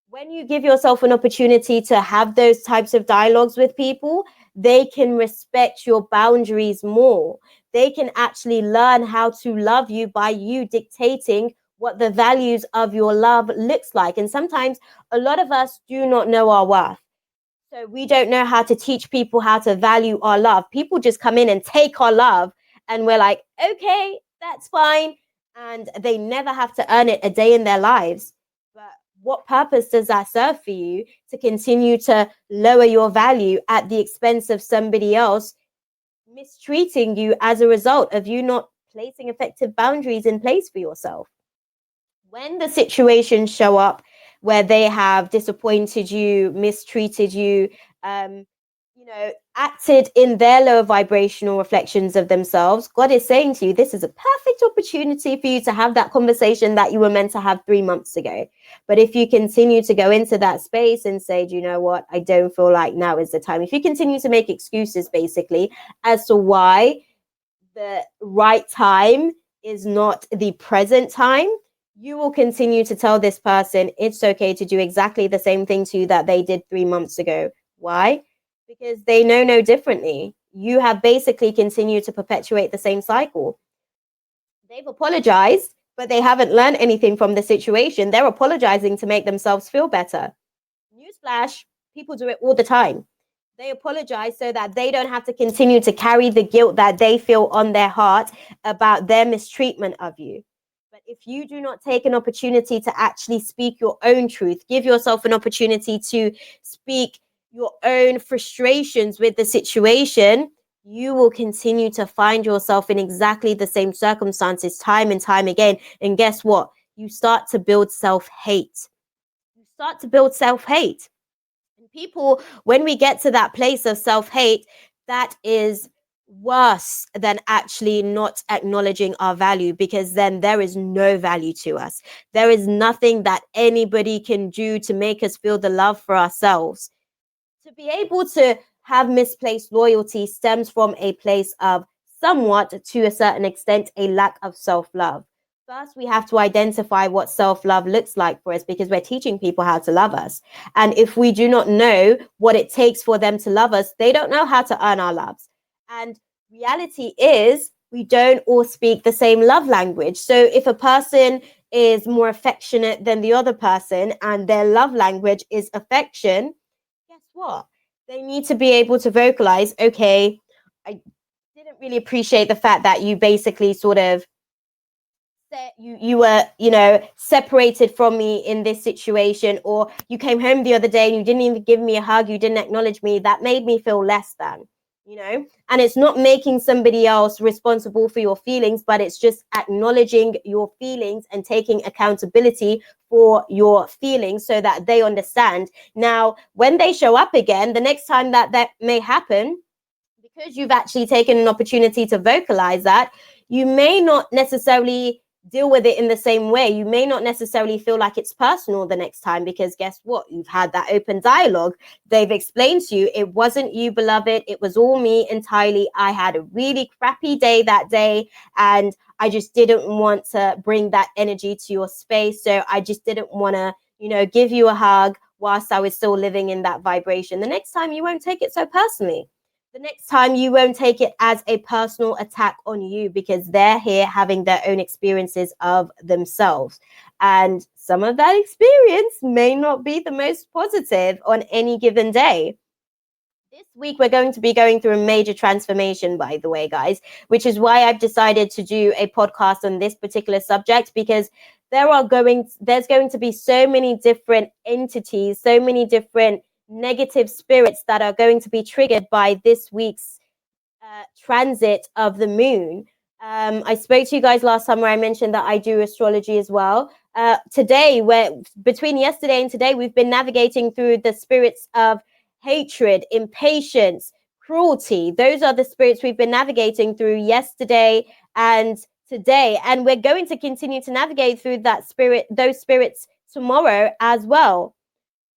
When you give yourself an opportunity to have those types of dialogues with people, they can respect your boundaries more. They can actually learn how to love you by you dictating what the values of your love looks like. And sometimes a lot of us do not know our worth. So we don't know how to teach people how to value our love. People just come in and take our love, and we're like, okay, that's fine. And they never have to earn it a day in their lives. But what purpose does that serve for you to continue to lower your value at the expense of somebody else mistreating you as a result of you not placing effective boundaries in place for yourself? When the situations show up where they have disappointed you, mistreated you, acted in their lower vibrational reflections of themselves, God is saying to you, this is a perfect opportunity for you to have that conversation that you were meant to have 3 months ago. But if you continue to go into that space and say, do you know what, I don't feel like now is the time. If you continue to make excuses basically as to why the right time is not the present time, you will continue to tell this person it's okay to do exactly the same thing to you that they did 3 months ago. Why? Because they know no differently. You have basically continued to perpetuate the same cycle. They've apologized, but they haven't learned anything from the situation. They're apologizing to make themselves feel better. Newsflash, people do it all the time. They apologize so that they don't have to continue to carry the guilt that they feel on their heart about their mistreatment of you. But if you do not take an opportunity to actually speak your own truth, give yourself an opportunity to speak your own frustrations with the situation, you will continue to find yourself in exactly the same circumstances time and time again. And guess what? You start to build self-hate. You start to build self-hate. And people, when we get to that place of self-hate, that is worse than actually not acknowledging our value, because then there is no value to us. There is nothing that anybody can do to make us feel the love for ourselves. To be able to have misplaced loyalty stems from a place of somewhat, to a certain extent, a lack of self-love. first we have to identify what self-love looks like for us, because we're teaching people how to love us. And if we do not know what it takes for them to love us, they don't know how to earn our loves. And reality is, we don't all speak the same love language. So if a person is more affectionate than the other person and their love language is affection, guess what? They need to be able to vocalize, okay, I didn't really appreciate the fact that you basically sort of you were, separated from me in this situation, or you came home the other day and you didn't even give me a hug, you didn't acknowledge me. That made me feel less than. And it's not making somebody else responsible for your feelings, but it's just acknowledging your feelings and taking accountability for your feelings so that they understand. Now, when they show up again, the next time that may happen, because you've actually taken an opportunity to vocalize that, you may not necessarily deal with it in the same way. You may not necessarily feel like it's personal the next time, because guess what? You've had that open dialogue. They've explained to you, it wasn't you, beloved. It was all me entirely. I had a really crappy day that day, and I just didn't want to bring that energy to your space. So I just didn't want to, give you a hug whilst I was still living in that vibration. The next time you won't take it so personally. The next time you won't take it as a personal attack on you, because they're here having their own experiences of themselves. And some of that experience may not be the most positive on any given day. This week, we're going to be going through a major transformation, by the way, guys, which is why I've decided to do a podcast on this particular subject, because there's going to be so many different entities, so many different negative spirits that are going to be triggered by this week's transit of the moon. I spoke to you guys last time where I mentioned that I do astrology as well. Today, between yesterday and today, we've been navigating through the spirits of hatred, impatience, cruelty. Those are the spirits we've been navigating through yesterday and today, and we're going to continue to navigate through those spirits tomorrow as well.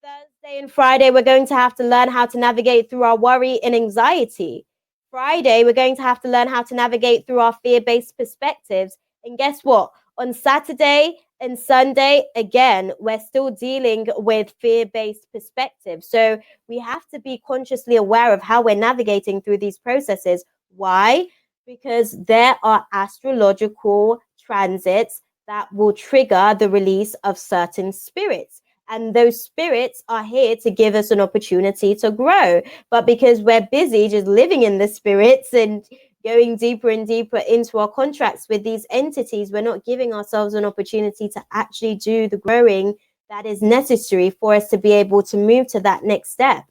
Thursday and Friday, we're going to have to learn how to navigate through our worry and anxiety. Friday, we're going to have to learn how to navigate through our fear-based perspectives. And guess what? On Saturday and Sunday, again, we're still dealing with fear-based perspectives. So we have to be consciously aware of how we're navigating through these processes. Why? Because there are astrological transits that will trigger the release of certain spirits. And those spirits are here to give us an opportunity to grow. But because we're busy just living in the spirits and going deeper and deeper into our contracts with these entities, we're not giving ourselves an opportunity to actually do the growing that is necessary for us to be able to move to that next step.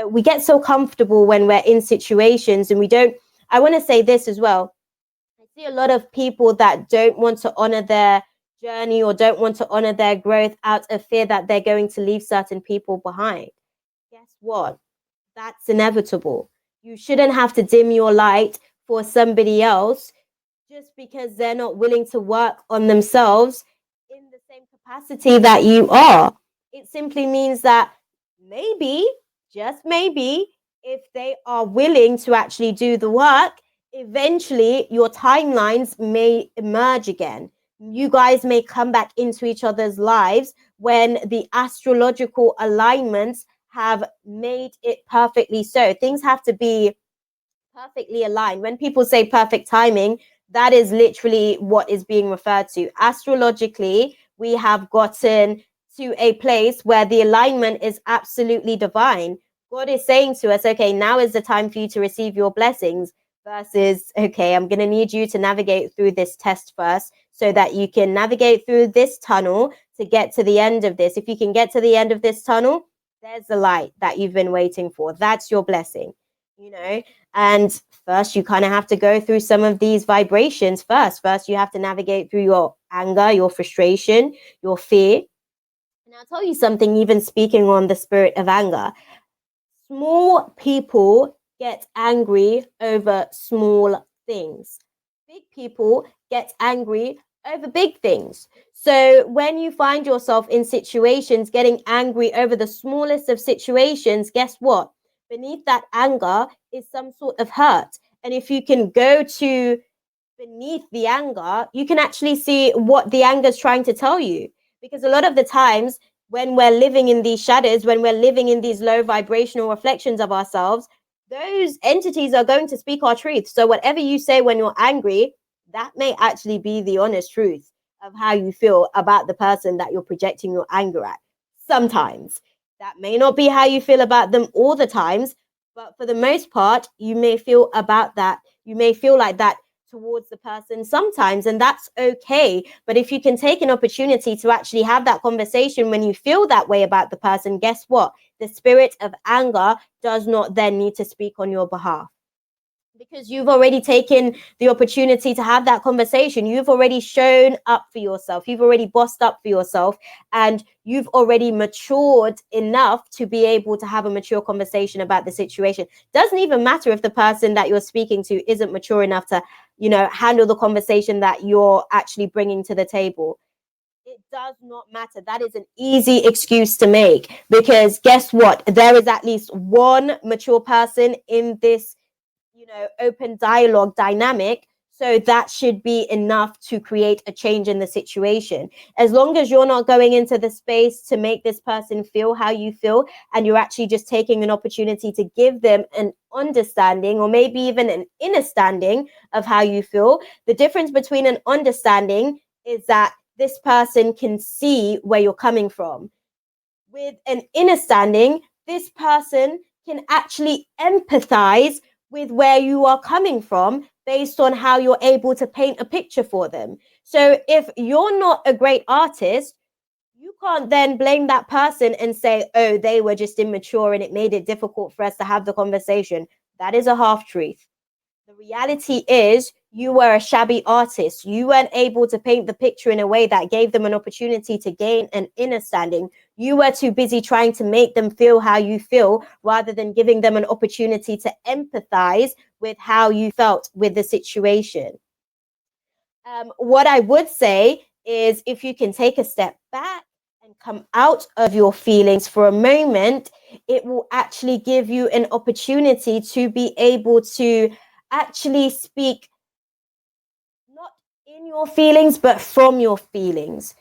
We get so comfortable when we're in situations, and I want to say this as well. I see a lot of people that don't want to honor their journey or don't want to honor their growth out of fear that they're going to leave certain people behind. Guess what? That's inevitable. You shouldn't have to dim your light for somebody else just because they're not willing to work on themselves in the same capacity that you are. It simply means that maybe, just maybe, if they are willing to actually do the work, eventually your timelines may emerge again. You guys may come back into each other's lives when the astrological alignments have made it perfectly so. Things have to be perfectly aligned. When people say perfect timing, that is literally what is being referred to. Astrologically, we have gotten to a place where the alignment is absolutely divine. God is saying to us, okay, now is the time for you to receive your blessings, versus, okay, I'm going to need you to navigate through this test first so that you can navigate through this tunnel to get to the end of this. If you can get to the end of this tunnel, there's the light that you've been waiting for. That's your blessing, And first, you kind of have to go through some of these vibrations first. First, you have to navigate through your anger, your frustration, your fear. And I'll tell you something, even speaking on the spirit of anger. Small people get angry over small things. Big people get angry over big things. So when you find yourself in situations getting angry over the smallest of situations, guess what? Beneath that anger is some sort of hurt. And if you can go to beneath the anger, you can actually see what the anger is trying to tell you. Because a lot of the times when we're living in these shadows, when we're living in these low vibrational reflections of ourselves, those entities are going to speak our truth. So whatever you say when you're angry, that may actually be the honest truth of how you feel about the person that you're projecting your anger at. Sometimes that may not be how you feel about them all the times, but for the most part, you may feel about that. You may feel like that towards the person sometimes, and that's okay. But if you can take an opportunity to actually have that conversation when you feel that way about the person, guess what? The spirit of anger does not then need to speak on your behalf, because you've already taken the opportunity to have that conversation. You've already shown up for yourself. You've already bossed up for yourself, and you've already matured enough to be able to have a mature conversation about the situation. Doesn't even matter if the person that you're speaking to isn't mature enough to, handle the conversation that you're actually bringing to the table. It does not matter. That is an easy excuse to make, because guess what? There is at least one mature person in this open dialogue dynamic. So that should be enough to create a change in the situation. As long as you're not going into the space to make this person feel how you feel, and you're actually just taking an opportunity to give them an understanding, or maybe even an understanding of how you feel. The difference between an understanding is that this person can see where you're coming from. With an understanding, this person can actually empathize with where you are coming from based on how you're able to paint a picture for them. So if you're not a great artist, you can't then blame that person and say, oh, they were just immature and it made it difficult for us to have the conversation. That is a half truth. The reality is, you were a shabby artist. You weren't able to paint the picture in a way that gave them an opportunity to gain an understanding. You were too busy trying to make them feel how you feel, rather than giving them an opportunity to empathize with how you felt with the situation. What I would say is, if you can take a step back and come out of your feelings for a moment, it will actually give you an opportunity to be able to actually speak not in your feelings, but from your feelings,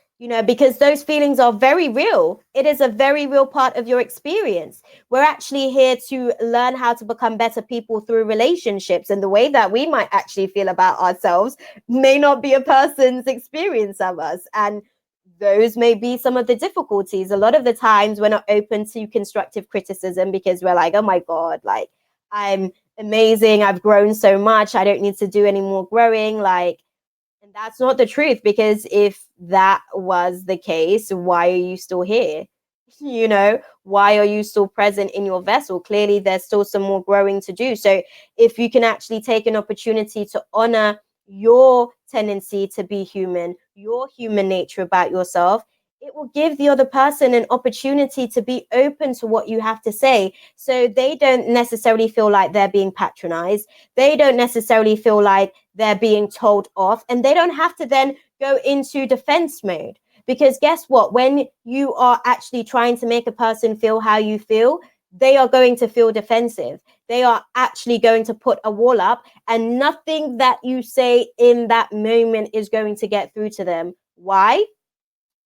because those feelings are very real. It is a very real part of your experience. We're actually here to learn how to become better people through relationships. And the way that we might actually feel about ourselves may not be a person's experience of us. And those may be some of the difficulties. A lot of the times we're not open to constructive criticism because we're like, oh my God, like, I'm amazing. I've grown so much. I don't need to do any more growing. And that's not the truth, because if that was the case, why are you still here? Why are you still present in your vessel? Clearly, there's still some more growing to do. So if you can actually take an opportunity to honor your tendency to be human, your human nature about yourself, it will give the other person an opportunity to be open to what you have to say. So they don't necessarily feel like they're being patronized. They don't necessarily feel like they're being told off, and they don't have to then go into defense mode. Because guess what? When you are actually trying to make a person feel how you feel, they are going to feel defensive. They are actually going to put a wall up, and nothing that you say in that moment is going to get through to them. Why?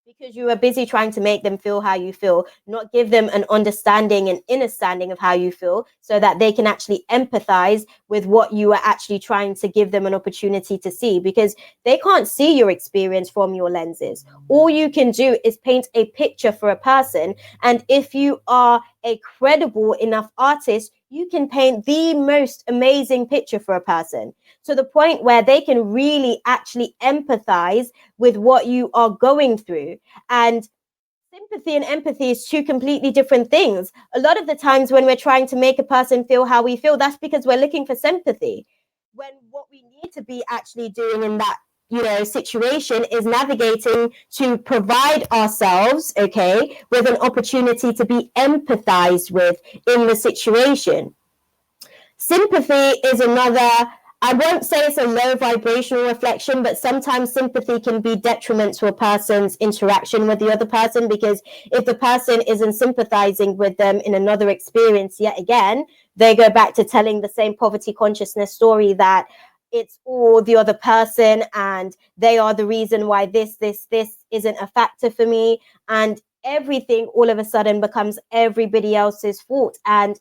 Because you are busy trying to make them feel how you feel, not give them an understanding and understanding of how you feel, so that they can actually empathize with what you are actually trying to give them an opportunity to see, because they can't see your experience from your lenses. All you can do is paint a picture for a person. And if you are a credible enough artist, you can paint the most amazing picture for a person, to the point where they can really actually empathize with what you are going through. And sympathy and empathy is two completely different things. A lot of the times when we're trying to make a person feel how we feel, that's because we're looking for sympathy, when what we need to be actually doing in that situation is navigating to provide ourselves, okay, with an opportunity to be empathized with in the situation. Sympathy is another, I won't say it's a low vibrational reflection, but sometimes sympathy can be detriment to a person's interaction with the other person, because if the person isn't sympathizing with them in another experience, yet again, they go back to telling the same poverty consciousness story that it's all the other person and they are the reason why this isn't a factor for me, and everything all of a sudden becomes everybody else's fault. And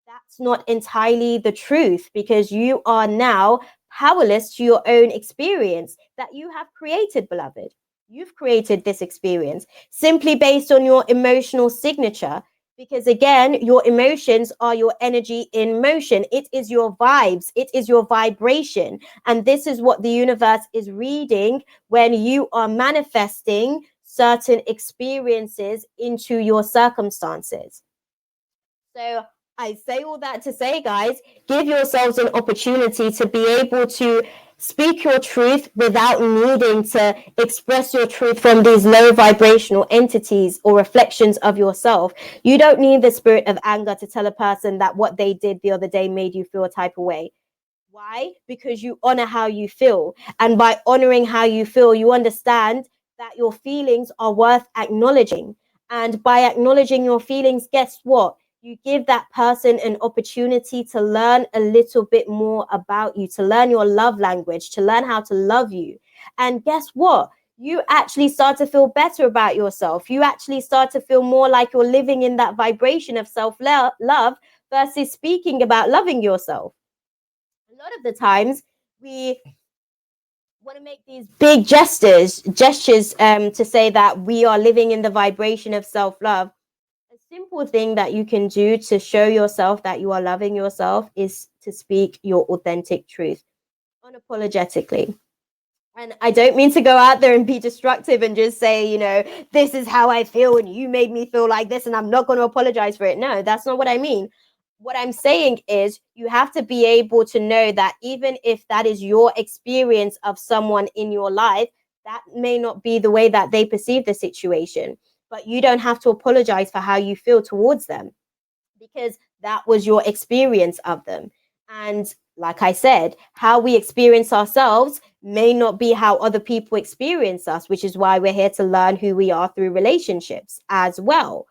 that's not entirely the truth, because you are now powerless to your own experience that you have created, beloved. You've created this experience simply based on your emotional signature, because again, your emotions are your energy in motion. It is your vibes, it is your vibration. And this is what the universe is reading when you are manifesting certain experiences into your circumstances. So I say all that to say, guys, give yourselves an opportunity to be able to speak your truth without needing to express your truth from these low vibrational entities or reflections of yourself. You don't need the spirit of anger to tell a person that what they did the other day made you feel a type of way. Why? Because you honor how you feel. And by honoring how you feel, you understand that your feelings are worth acknowledging. And by acknowledging your feelings, guess what? You give that person an opportunity to learn a little bit more about you, to learn your love language, to learn how to love you. And guess what? You actually start to feel better about yourself. You actually start to feel more like you're living in that vibration of self-love versus speaking about loving yourself. A lot of the times we want to make these big gestures to say that we are living in the vibration of self-love. A simple thing that you can do to show yourself that you are loving yourself is to speak your authentic truth unapologetically. And I don't mean to go out there and be destructive and just say, this is how I feel and you made me feel like this and I'm not going to apologize for it. No, that's not what I mean. What I'm saying is you have to be able to know that even if that is your experience of someone in your life, that may not be the way that they perceive the situation. But you don't have to apologize for how you feel towards them, because that was your experience of them. And like I said, how we experience ourselves may not be how other people experience us, which is why we're here to learn who we are through relationships as well.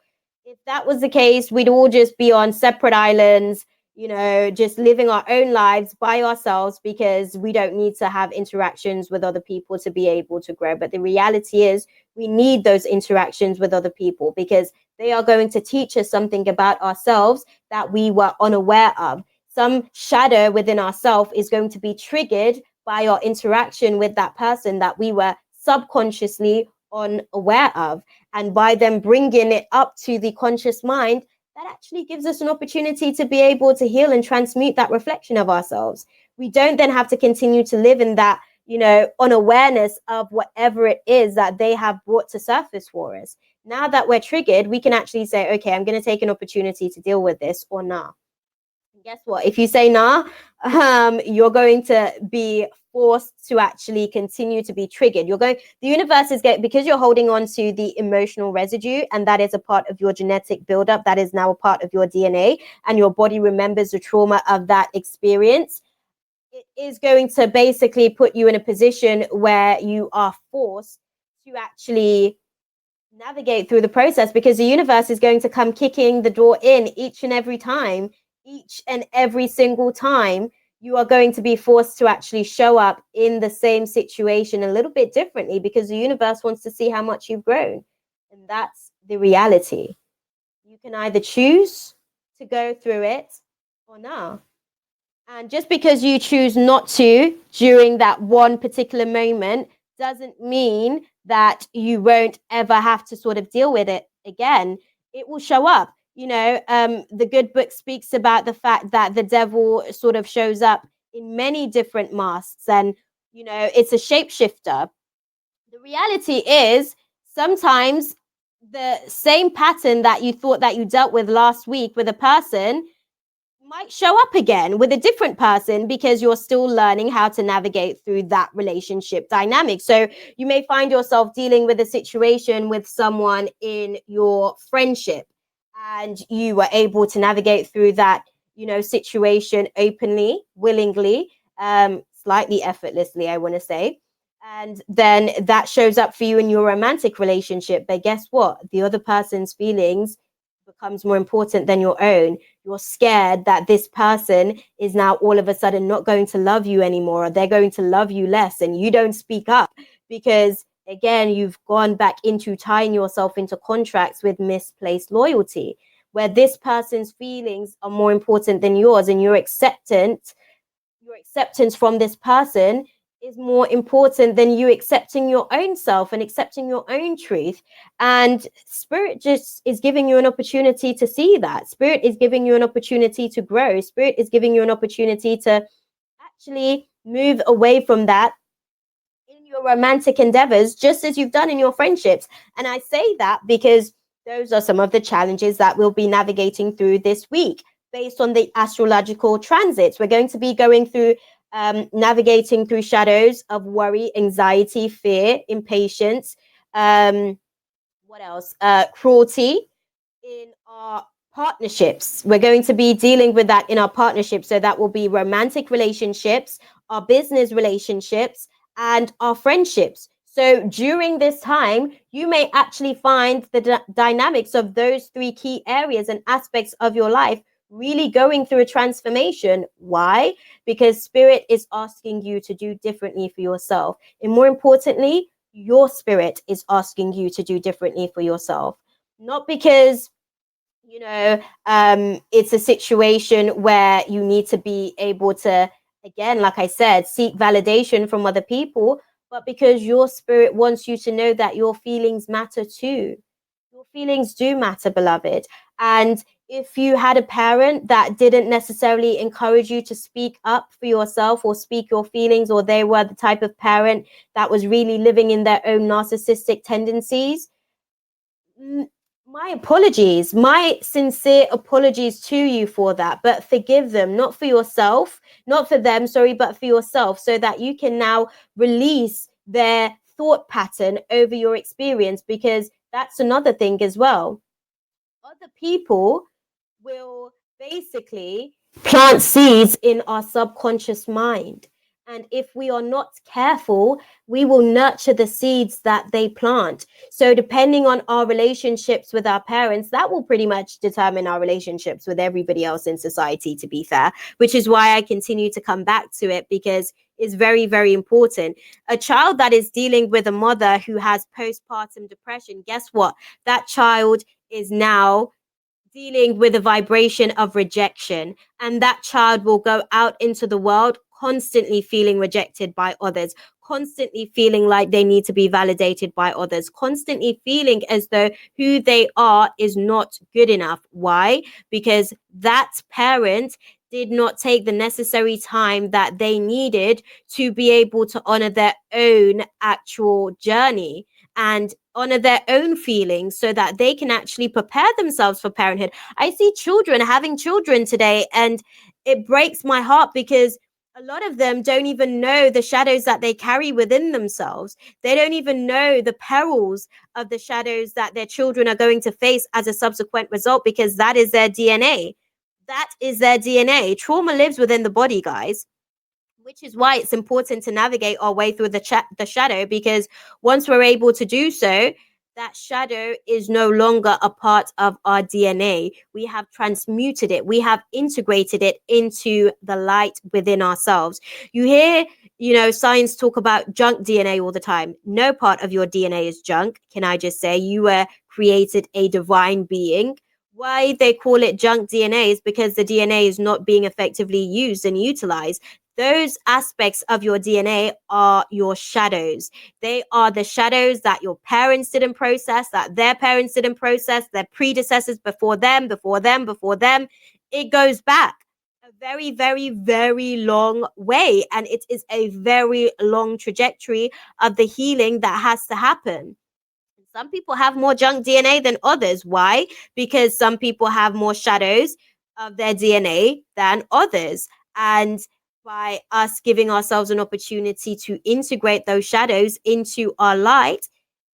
If that was the case, we'd all just be on separate islands, just living our own lives by ourselves, because we don't need to have interactions with other people to be able to grow. But the reality is we need those interactions with other people, because they are going to teach us something about ourselves that we were unaware of. Some shadow within ourselves is going to be triggered by our interaction with that person that we were subconsciously unaware of. And by them bringing it up to the conscious mind, that actually gives us an opportunity to be able to heal and transmute that reflection of ourselves. We don't then have to continue to live in that, unawareness of whatever it is that they have brought to surface for us. Now that we're triggered, we can actually say, okay, I'm going to take an opportunity to deal with this or not. Guess what? If you say nah, you're going to be forced to actually continue to be triggered. The universe is because you're holding on to the emotional residue, and that is a part of your genetic buildup, that is now a part of your DNA, and your body remembers the trauma of that experience. It is going to basically put you in a position where you are forced to actually navigate through the process, because the universe is going to come kicking the door in each and every time. Each and every single time, you are going to be forced to actually show up in the same situation a little bit differently, because the universe wants to see how much you've grown. And that's the reality. You can either choose to go through it or not. And just because you choose not to during that one particular moment doesn't mean that you won't ever have to sort of deal with it again. It will show up. The good book speaks about the fact that the devil sort of shows up in many different masks, and, it's a shapeshifter. The reality is sometimes the same pattern that you thought that you dealt with last week with a person might show up again with a different person, because you're still learning how to navigate through that relationship dynamic. So you may find yourself dealing with a situation with someone in your friendship, and you were able to navigate through that, situation openly, willingly, slightly effortlessly, I want to say. And then that shows up for you in your romantic relationship. But guess what? The other person's feelings becomes more important than your own. you're scared that this person is now all of a sudden not going to love you anymore, or they're going to love you less, and you don't speak up because, again, you've gone back into tying yourself into contracts with misplaced loyalty, where this person's feelings are more important than yours, and your acceptance from this person is more important than you accepting your own self and accepting your own truth. And spirit just is giving you an opportunity to see that. Spirit is giving you an opportunity to grow. Spirit is giving you an opportunity to actually move away from that in your romantic endeavors, just as you've done in your friendships. And I say that because those are some of the challenges that we'll be navigating through this week based on the astrological transits. We're going to be going through navigating through shadows of worry, anxiety, fear, impatience, what else? Cruelty in our partnerships. We're going to be dealing with that in our partnerships. So that will be romantic relationships, our business relationships, and our friendships. So during this time, you may actually find the dynamics of those three key areas and aspects of your life really going through a transformation. Why? Because spirit is asking you to do differently for yourself. And more importantly, your spirit is asking you to do differently for yourself. Not because it's a situation where you need to be able to, again, like I said, seek validation from other people, but because your spirit wants you to know that your feelings matter too. Your feelings do matter, beloved. And if you had a parent that didn't necessarily encourage you to speak up for yourself or speak your feelings, or they were the type of parent that was really living in their own narcissistic tendencies, my apologies, my sincere apologies to you for that, but forgive them, not for yourself, not for them, sorry, but for yourself, so that you can now release their thought pattern over your experience, because that's another thing as well. Other people will basically plant seeds in our subconscious mind. And if we are not careful, we will nurture the seeds that they plant. So, depending on our relationships with our parents, that will pretty much determine our relationships with everybody else in society, to be fair, which is why I continue to come back to it, because it's very, very important. A child that is dealing with a mother who has postpartum depression, guess what? That child is now dealing with a vibration of rejection, and that child will go out into the world constantly feeling rejected by others, constantly feeling like they need to be validated by others, constantly feeling as though who they are is not good enough. Why? Because that parent did not take the necessary time that they needed to be able to honor their own actual journey and honor their own feelings, so that they can actually prepare themselves for parenthood. I see children having children today, and it breaks my heart, because a lot of them don't even know the shadows that they carry within themselves. They don't even know the perils of the shadows that their children are going to face as a subsequent result, because that is their DNA. That is their DNA. Trauma lives within the body, guys, which is why it's important to navigate our way through the shadow, because once we're able to do so, that shadow is no longer a part of our DNA. We have transmuted it. We have integrated it into the light within ourselves. You hear, science talk about junk DNA all the time. No part of your DNA is junk. Can I just say, you were created a divine being. Why they call it junk DNA is because the DNA is not being effectively used and utilized. Those aspects of your DNA are your shadows. They are the shadows that your parents didn't process, that their parents didn't process, their predecessors before them, before them, before them. It goes back a very, very, very long way. And it is a very long trajectory of the healing that has to happen. Some people have more junk DNA than others. Why? Because some people have more shadows of their DNA than others. And by us giving ourselves an opportunity to integrate those shadows into our light,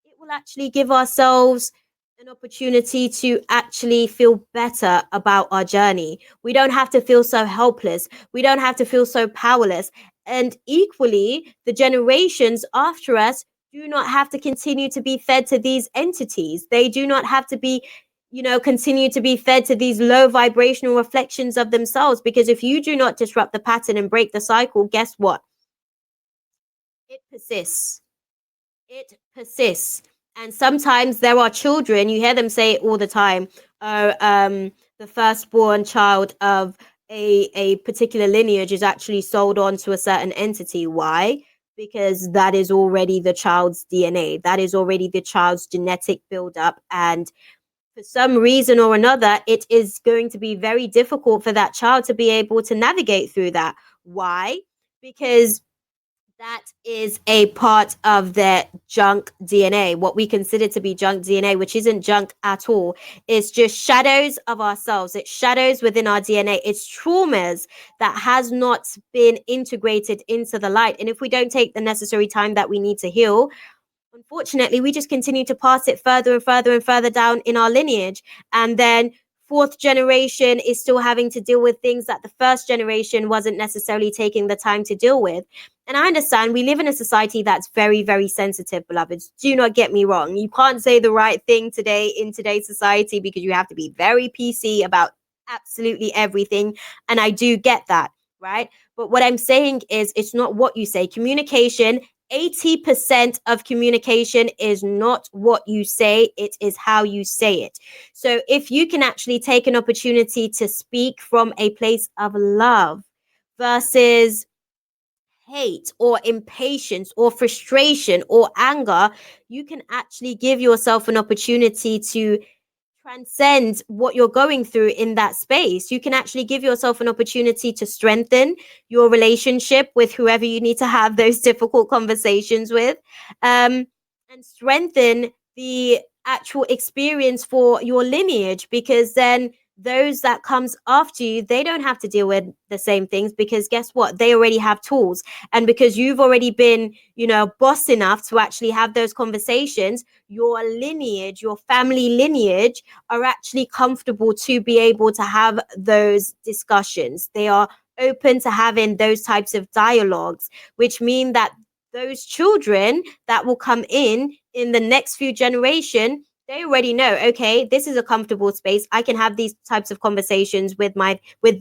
it will actually give ourselves an opportunity to actually feel better about our journey. We don't have to feel so helpless. We don't have to feel so powerless. And equally, the generations after us do not have to continue to be fed to these entities. They do not have to be, continue to be fed to these low vibrational reflections of themselves. Because if you do not disrupt the pattern and break the cycle, guess what? It persists. It persists. And sometimes there are children, you hear them say it all the time, the firstborn child of a particular lineage is actually sold on to a certain entity. Why? Because that is already the child's DNA. That is already the child's genetic buildup. And for some reason or another, it is going to be very difficult for that child to be able to navigate through that. Why? Because that is a part of their junk DNA, what we consider to be junk DNA, which isn't junk at all. It's just shadows of ourselves. It's shadows within our DNA. It's traumas that has not been integrated into the light. And if we don't take the necessary time that we need to heal, unfortunately, we just continue to pass it further and further and further down in our lineage. And then fourth generation is still having to deal with things that the first generation wasn't necessarily taking the time to deal with. And I understand we live in a society that's very, very sensitive, beloveds. Do not get me wrong. You can't say the right thing today in today's society because you have to be very PC about absolutely everything. And I do get that, right? But what I'm saying is it's not what you say. Communication, 80% of communication is not what you say, it is how you say it. So if you can actually take an opportunity to speak from a place of love versus hate or impatience or frustration or anger, you can actually give yourself an opportunity to transcend what you're going through in that space. You can actually give yourself an opportunity to strengthen your relationship with whoever you need to have those difficult conversations with, and strengthen the actual experience for your lineage, because then those that comes after you, they don't have to deal with the same things, because guess what, they already have tools. And because you've already been boss enough to actually have those conversations, your lineage, your family lineage, are actually comfortable to be able to have those discussions. They are open to having those types of dialogues, which mean that those children that will come in the next few generation, they already know, okay, this is a comfortable space. I can have these types of conversations with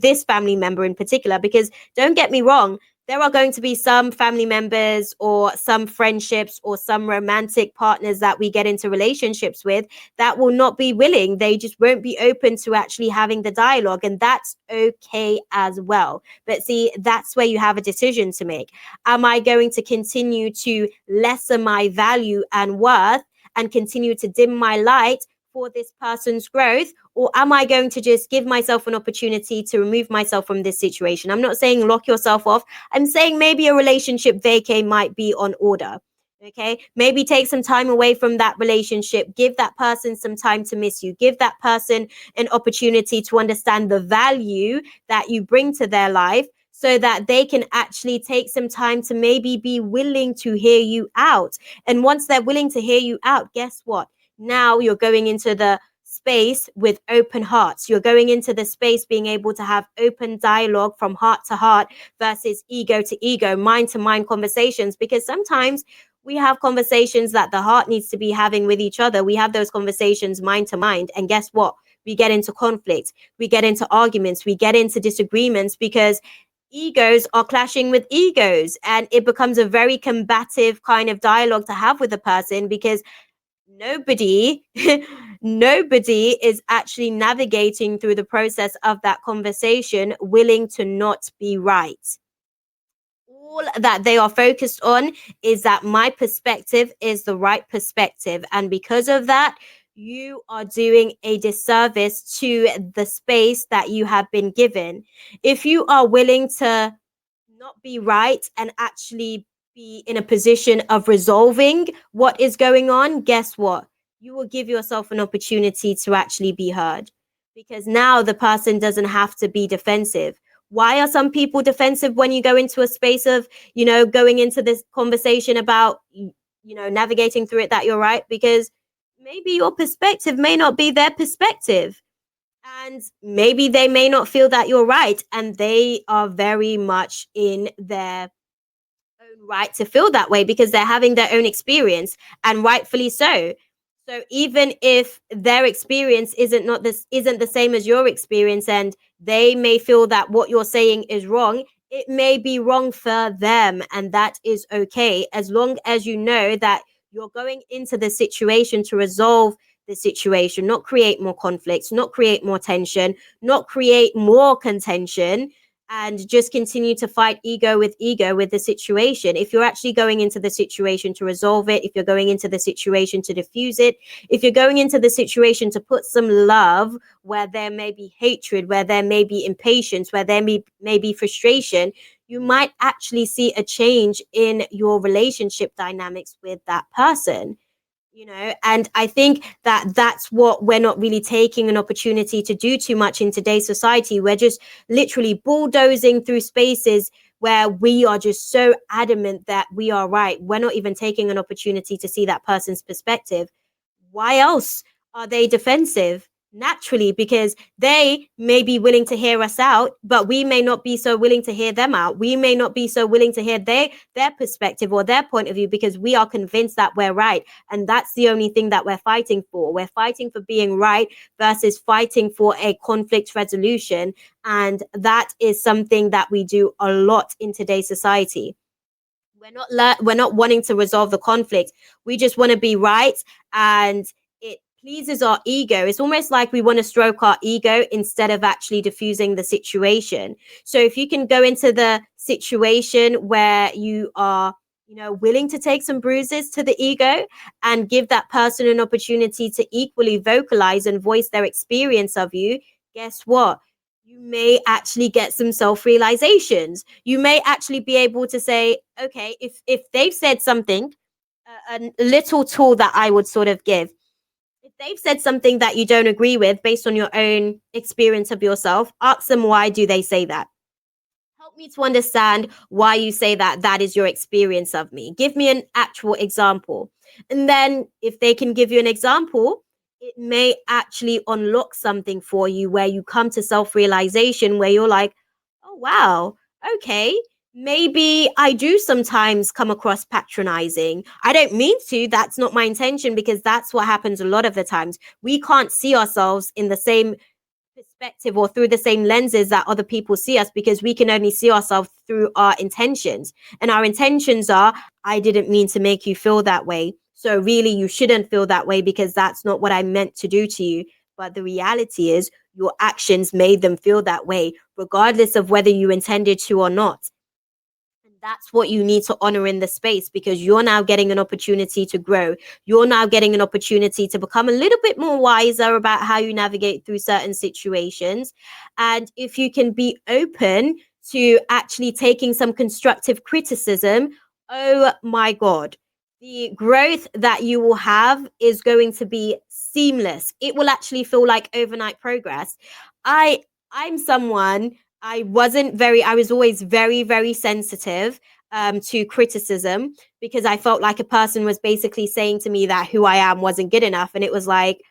this family member in particular. Because don't get me wrong, there are going to be some family members or some friendships or some romantic partners that we get into relationships with that will not be willing. They just won't be open to actually having the dialogue, and that's okay as well. But see, that's where you have a decision to make. Am I going to continue to lessen my value and worth and continue to dim my light for this person's growth? Or am I going to just give myself an opportunity to remove myself from this situation? I'm not saying lock yourself off. I'm saying maybe a relationship vacay might be on order. Okay, maybe take some time away from that relationship. Give that person some time to miss you. Give that person an opportunity to understand the value that you bring to their life, so that they can actually take some time to maybe be willing to hear you out. And once they're willing to hear you out, guess what? Now you're going into the space with open hearts. You're going into the space being able to have open dialogue from heart to heart versus ego to ego, mind to mind conversations. Because sometimes we have conversations that the heart needs to be having with each other. We have those conversations mind to mind. And guess what? We get into conflict. We get into arguments. We get into disagreements because egos are clashing with egos, and it becomes a very combative kind of dialogue to have with a person, because nobody nobody is actually navigating through the process of that conversation willing to not be right. All that they are focused on is that my perspective is the right perspective, and because of that, you are doing a disservice to the space that you have been given. If you are willing to not be right and actually be in a position of resolving what is going on, guess what? You will give yourself an opportunity to actually be heard, because now the person doesn't have to be defensive. Why are some people defensive when you go into a space of, going into this conversation about, navigating through it, that you're right? Because maybe your perspective may not be their perspective. And maybe they may not feel that you're right, and they are very much in their own right to feel that way because they're having their own experience, and rightfully so. So even if their experience isn't the same as your experience, and they may feel that what you're saying is wrong, it may be wrong for them, and that is okay, as long as you know that you're going into the situation to resolve the situation, not create more conflicts, not create more tension, not create more contention, and just continue to fight ego with the situation. If you're actually going into the situation to resolve it, if you're going into the situation to diffuse it, if you're going into the situation to put some love where there may be hatred, where there may be impatience, where there may be frustration, you might actually see a change in your relationship dynamics with that person. And I think that that's what we're not really taking an opportunity to do too much in today's society. We're just literally bulldozing through spaces where we are just so adamant that we are right. We're not even taking an opportunity to see that person's perspective. Why else are they defensive? Naturally, because they may be willing to hear us out, but we may not be so willing to hear them out. We may not be so willing to hear their perspective or their point of view, because we are convinced that we're right. And that's the only thing that we're fighting for. We're fighting for being right versus fighting for a conflict resolution. And that is something that we do a lot in today's society. We're not wanting to resolve the conflict. We just want to be right, and it pleases our ego. It's almost like we want to stroke our ego instead of actually diffusing the situation. So if you can go into the situation where you are, willing to take some bruises to the ego and give that person an opportunity to equally vocalize and voice their experience of you, guess what? You may actually get some self-realizations. You may actually be able to say, okay, if they've said something, a little tool that I would sort of give, if they've said something that you don't agree with based on your own experience of yourself, ask them, why do they say that? Help me to understand why you say that. That is your experience of me. Give me an actual example. And then if they can give you an example, it may actually unlock something for you where you come to self-realization, where you're like, oh, wow, okay, maybe I do sometimes come across patronizing. I don't mean to. That's not my intention, because that's what happens a lot of the times. We can't see ourselves in the same perspective or through the same lenses that other people see us, because we can only see ourselves through our intentions. And our intentions are, I didn't mean to make you feel that way. So really, you shouldn't feel that way, because that's not what I meant to do to you. But the reality is, your actions made them feel that way, regardless of whether you intended to or not. And that's what you need to honor in the space, because you're now getting an opportunity to grow. You're now getting an opportunity to become a little bit more wiser about how you navigate through certain situations. And if you can be open to actually taking some constructive criticism, oh my God, the growth that you will have is going to be seamless. It will actually feel like overnight progress. I I'm someone, I was always very, very sensitive to criticism, because I felt like a person was basically saying to me that who I am wasn't good enough. And it was like,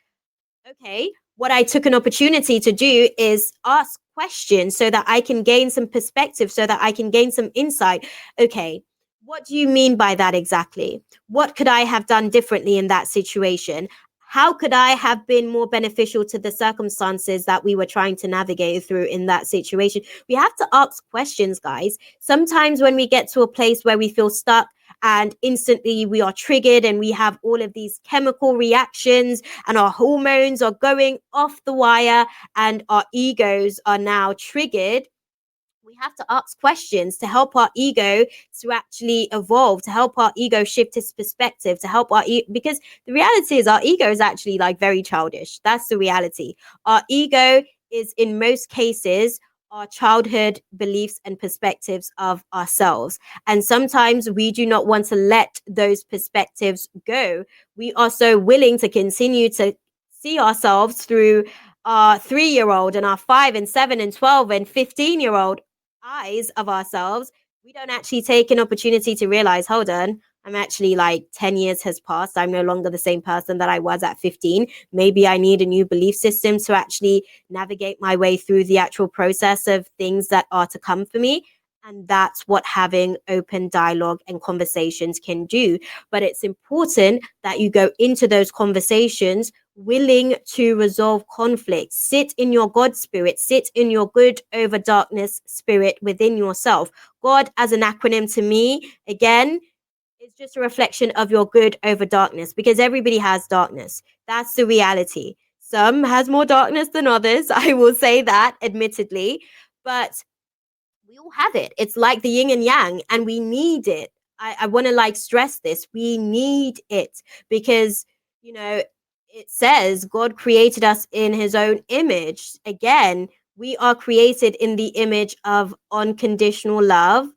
okay, what I took an opportunity to do is ask questions so that I can gain some perspective, so that I can gain some insight. Okay, what do you mean by that exactly? What could I have done differently in that situation? How could I have been more beneficial to the circumstances that we were trying to navigate through in that situation? We have to ask questions, guys. Sometimes when we get to a place where we feel stuck and instantly we are triggered and we have all of these chemical reactions and our hormones are going off the wire and our egos are now triggered, we have to ask questions to help our ego to actually evolve, to help our ego shift its perspective, to help because the reality is, our ego is actually like very childish. That's the reality. Our ego is, in most cases, our childhood beliefs and perspectives of ourselves. And sometimes we do not want to let those perspectives go. We are so willing to continue to see ourselves through our 3-year-old and our 5 and 7 and 12 and 15-year-old eyes of ourselves. We don't actually take an opportunity to realize, hold on, I'm actually like 10 years has passed. I'm no longer the same person that I was at 15. Maybe I need a new belief system to actually navigate my way through the actual process of things that are to come for me. And that's what having open dialogue and conversations can do. But it's important that you go into those conversations willing to resolve conflict. Sit in your God spirit, sit in your good over darkness spirit within yourself. God, as an acronym to me, again, is just a reflection of your good over darkness, because everybody has darkness. That's the reality. Some has more darkness than others. I will say that, admittedly. But we all have it. It's like the yin and yang, and we need it. I want to like stress this. We need it because, you know, it says God created us in his own image. Again, we are created in the image of unconditional love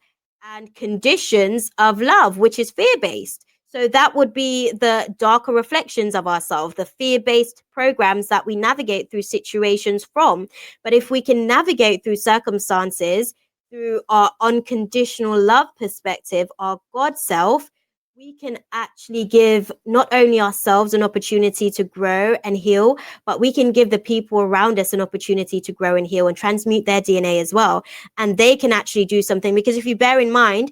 and conditions of love, which is fear based. So that would be the darker reflections of ourselves, the fear based programs that we navigate through situations from. But if we can navigate through circumstances through our unconditional love perspective, our God self, we can actually give not only ourselves an opportunity to grow and heal, but we can give the people around us an opportunity to grow and heal and transmute their DNA as well. And they can actually do something, because if you bear in mind,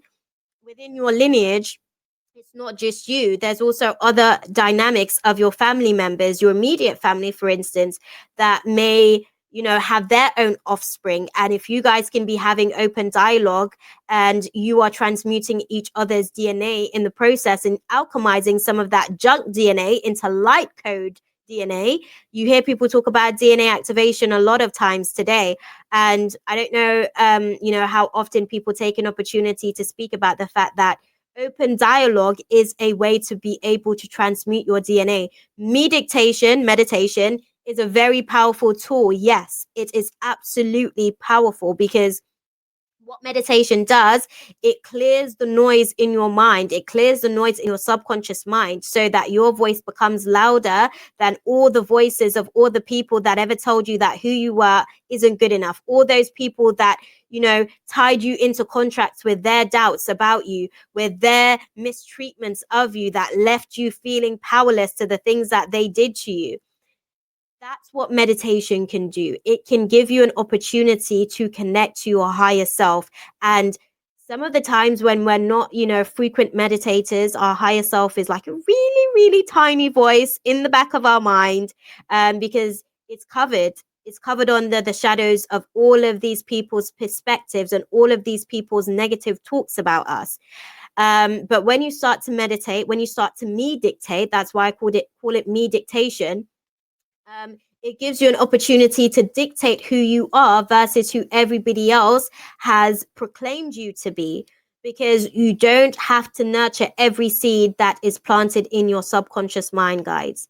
within your lineage, it's not just you. There's also other dynamics of your family members, your immediate family, for instance, that may, have their own offspring. And if you guys can be having open dialogue and you are transmuting each other's DNA in the process and alchemizing some of that junk DNA into light code DNA, you hear people talk about DNA activation a lot of times today. And I don't know, how often people take an opportunity to speak about the fact that open dialogue is a way to be able to transmute your DNA. Meditation is a very powerful tool. Yes, it is absolutely powerful, because what meditation does, it clears the noise in your mind. It clears the noise in your subconscious mind so that your voice becomes louder than all the voices of all the people that ever told you that who you were isn't good enough. All those people that, tied you into contracts with their doubts about you, with their mistreatments of you, that left you feeling powerless to the things that they did to you. That's what meditation can do. It can give you an opportunity to connect to your higher self. And some of the times when we're not, frequent meditators, our higher self is like a really, really tiny voice in the back of our mind, because it's covered. It's covered under the shadows of all of these people's perspectives and all of these people's negative talks about us. But when you start to meditate, when you start to me dictate, that's why I call it me dictation. It gives you an opportunity to dictate who you are versus who everybody else has proclaimed you to be, because you don't have to nurture every seed that is planted in your subconscious mind, guys.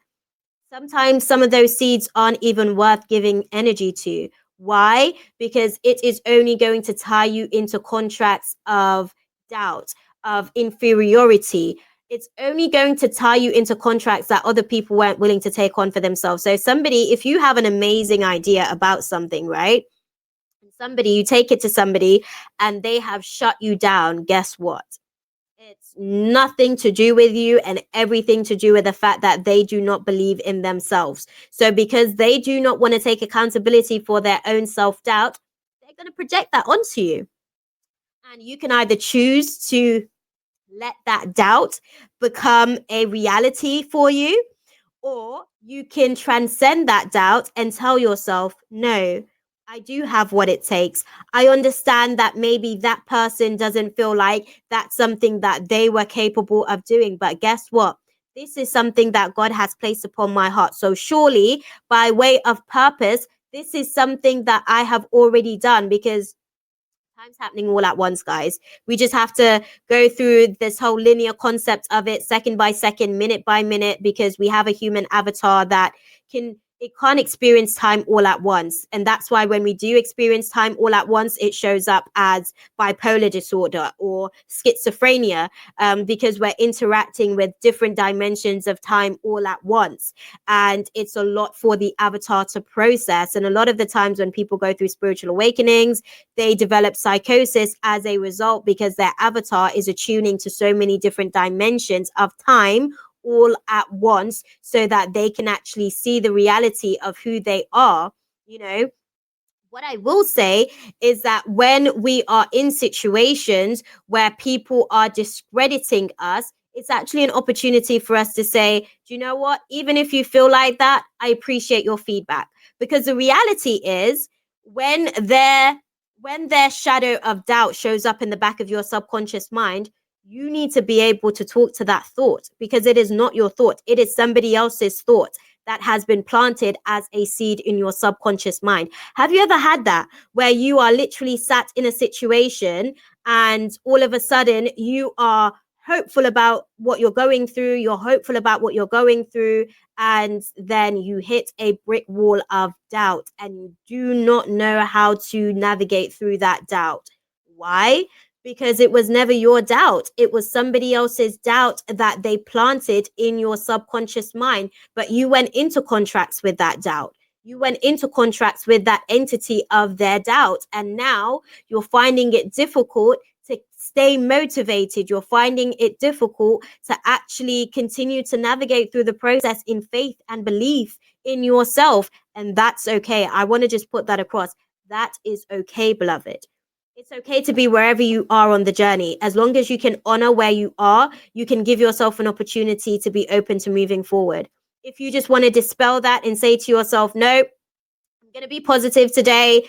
Sometimes some of those seeds aren't even worth giving energy to. Why? Because it is only going to tie you into contracts of doubt, of inferiority. It's only going to tie you into contracts that other people weren't willing to take on for themselves. So if you have an amazing idea about something, right? You take it to somebody and they have shut you down, guess what? It's nothing to do with you and everything to do with the fact that they do not believe in themselves. So because they do not want to take accountability for their own self-doubt, they're going to project that onto you. And you can either choose to let that doubt become a reality for you, or you can transcend that doubt and tell yourself, no, I do have what it takes. I understand that maybe that person doesn't feel like that's something that they were capable of doing. But guess what? This is something that God has placed upon my heart. So surely, by way of purpose, this is something that I have already done, because time's happening all at once, guys. We just have to go through this whole linear concept of it, second by second, minute by minute, because we have a human avatar that can't experience time all at once. And that's why when we do experience time all at once, it shows up as bipolar disorder or schizophrenia, because we're interacting with different dimensions of time all at once. And it's a lot for the avatar to process. And a lot of the times when people go through spiritual awakenings, they develop psychosis as a result, because their avatar is attuning to so many different dimensions of time all at once, so that they can actually see the reality of who they are, What I will say is that when we are in situations where people are discrediting us, it's actually an opportunity for us to say, do you know what? Even if you feel like that, I appreciate your feedback. Because the reality is, when their when their shadow of doubt shows up in the back of your subconscious mind, you need to be able to talk to that thought, because it is not your thought. It is somebody else's thought that has been planted as a seed in your subconscious mind. Have you ever had that, where you are literally sat in a situation and all of a sudden you are hopeful about what you're going through, and then you hit a brick wall of doubt and you do not know how to navigate through that doubt? Why? Because it was never your doubt. It was somebody else's doubt that they planted in your subconscious mind, but you went into contracts with that doubt. You went into contracts with that entity of their doubt. And now you're finding it difficult to stay motivated. You're finding it difficult to actually continue to navigate through the process in faith and belief in yourself. And that's okay. I want to just put that across. That is okay, beloved. It's okay to be wherever you are on the journey. As long as you can honor where you are, you can give yourself an opportunity to be open to moving forward. If you just want to dispel that and say to yourself, no, I'm going to be positive today,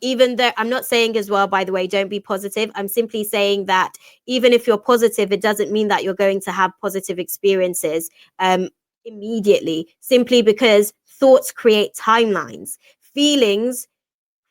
even though I'm not saying as well, by the way, don't be positive. I'm simply saying that even if you're positive, it doesn't mean that you're going to have positive experiences immediately, simply because thoughts create timelines. Feelings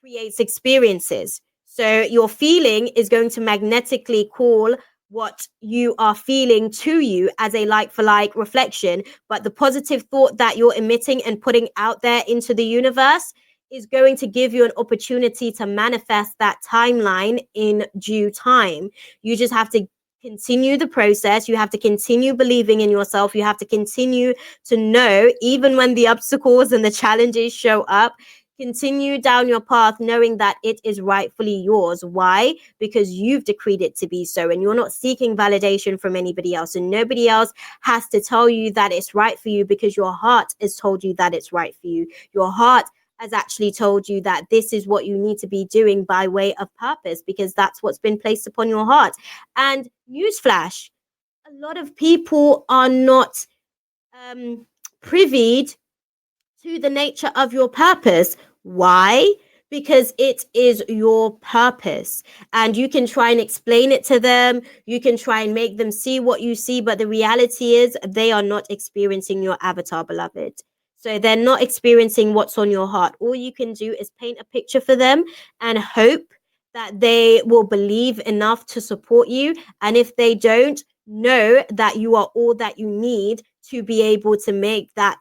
creates experiences. So your feeling is going to magnetically call what you are feeling to you as a like for like reflection. But the positive thought that you're emitting and putting out there into the universe is going to give you an opportunity to manifest that timeline in due time. You just have to continue the process. You have to continue believing in yourself. You have to continue to know, even when the obstacles and the challenges show up, continue down your path knowing that it is rightfully yours. Why? Because you've decreed it to be so, and you're not seeking validation from anybody else, and nobody else has to tell you that it's right for you, because your heart has told you that it's right for you. Your heart has actually told you that this is what you need to be doing by way of purpose, because that's what's been placed upon your heart. And newsflash, a lot of people are not privy to the nature of your purpose. Why? Because it is your purpose. And you can try and explain it to them. You can try and make them see what you see. But the reality is, they are not experiencing your avatar, beloved. So they're not experiencing what's on your heart. All you can do is paint a picture for them and hope that they will believe enough to support you. And if they don't, know that you are all that you need to be able to make that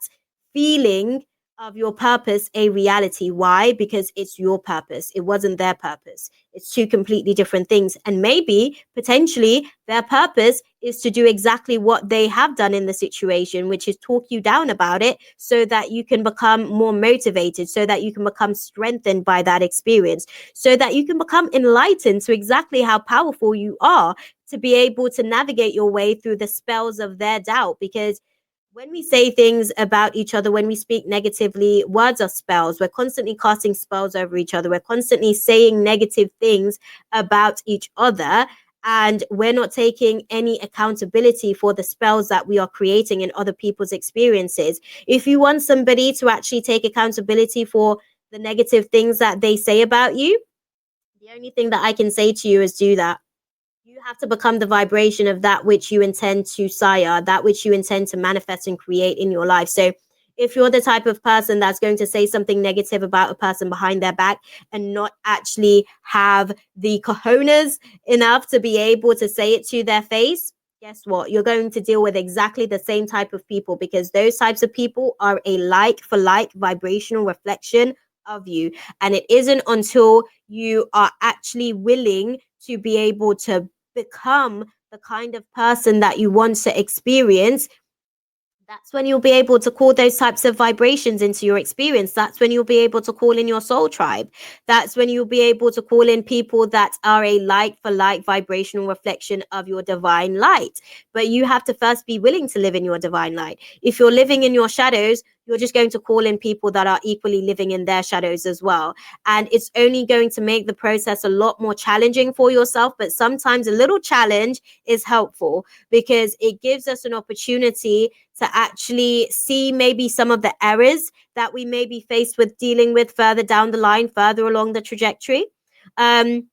feeling of your purpose a reality. Why? Because it's your purpose. It wasn't their purpose. It's two completely different things. And maybe potentially their purpose is to do exactly what they have done in the situation, which is talk you down about it so that you can become more motivated, so that you can become strengthened by that experience, so that you can become enlightened to exactly how powerful you are to be able to navigate your way through the spells of their doubt. Because when we say things about each other, when we speak negatively, words are spells. We're constantly casting spells over each other. We're constantly saying negative things about each other. And we're not taking any accountability for the spells that we are creating in other people's experiences. If you want somebody to actually take accountability for the negative things that they say about you, the only thing that I can say to you is do that. You have to become the vibration of that which you intend to sire, that which you intend to manifest and create in your life. So if you're the type of person that's going to say something negative about a person behind their back and not actually have the cojones enough to be able to say it to their face, guess what? You're going to deal with exactly the same type of people, because those types of people are a like for like vibrational reflection of you. And it isn't until you are actually willing to be able to become the kind of person that you want to experience That's when you'll be able to call those types of vibrations into your experience. That's when you'll be able to call in your soul tribe. That's when you'll be able to call in people that are a like for like vibrational reflection of your divine light. But you have to first be willing to live in your divine light. If you're living in your shadows, you're just going to call in people that are equally living in their shadows as well. And it's only going to make the process a lot more challenging for yourself. But sometimes a little challenge is helpful because it gives us an opportunity to actually see maybe some of the errors that we may be faced with dealing with further down the line, further along the trajectory. And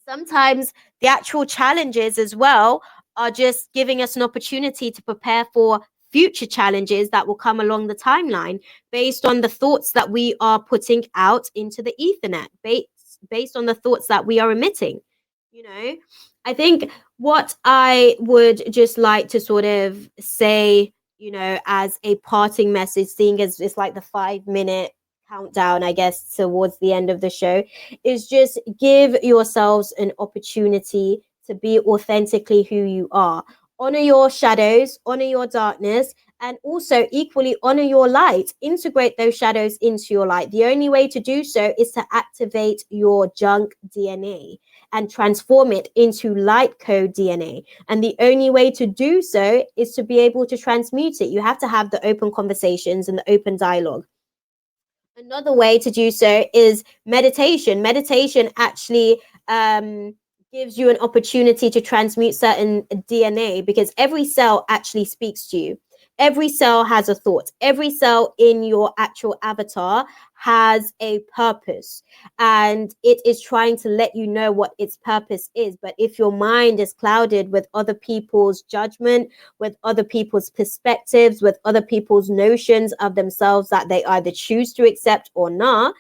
sometimes the actual challenges as well are just giving us an opportunity to prepare for future challenges that will come along the timeline based on the thoughts that we are putting out into the ethernet, based on the thoughts that we are emitting. You know, I think what I would just like to sort of say, as a parting message, seeing as it's like the 5 minute countdown, I guess, towards the end of the show, is just give yourselves an opportunity to be authentically who you are. Honor your shadows, honor your darkness, and also equally honor your light. Integrate those shadows into your light. The only way to do so is to activate your junk DNA and transform it into light code DNA. And the only way to do so is to be able to transmute it. You have to have the open conversations and the open dialogue. Another way to do so is meditation. Meditation actually gives you an opportunity to transmute certain DNA because every cell actually speaks to you. Every cell has a thought. Every cell in your actual avatar has a purpose, and it is trying to let you know what its purpose is. But if your mind is clouded with other people's judgment, with other people's perspectives, with other people's notions of themselves that they either choose to accept or not,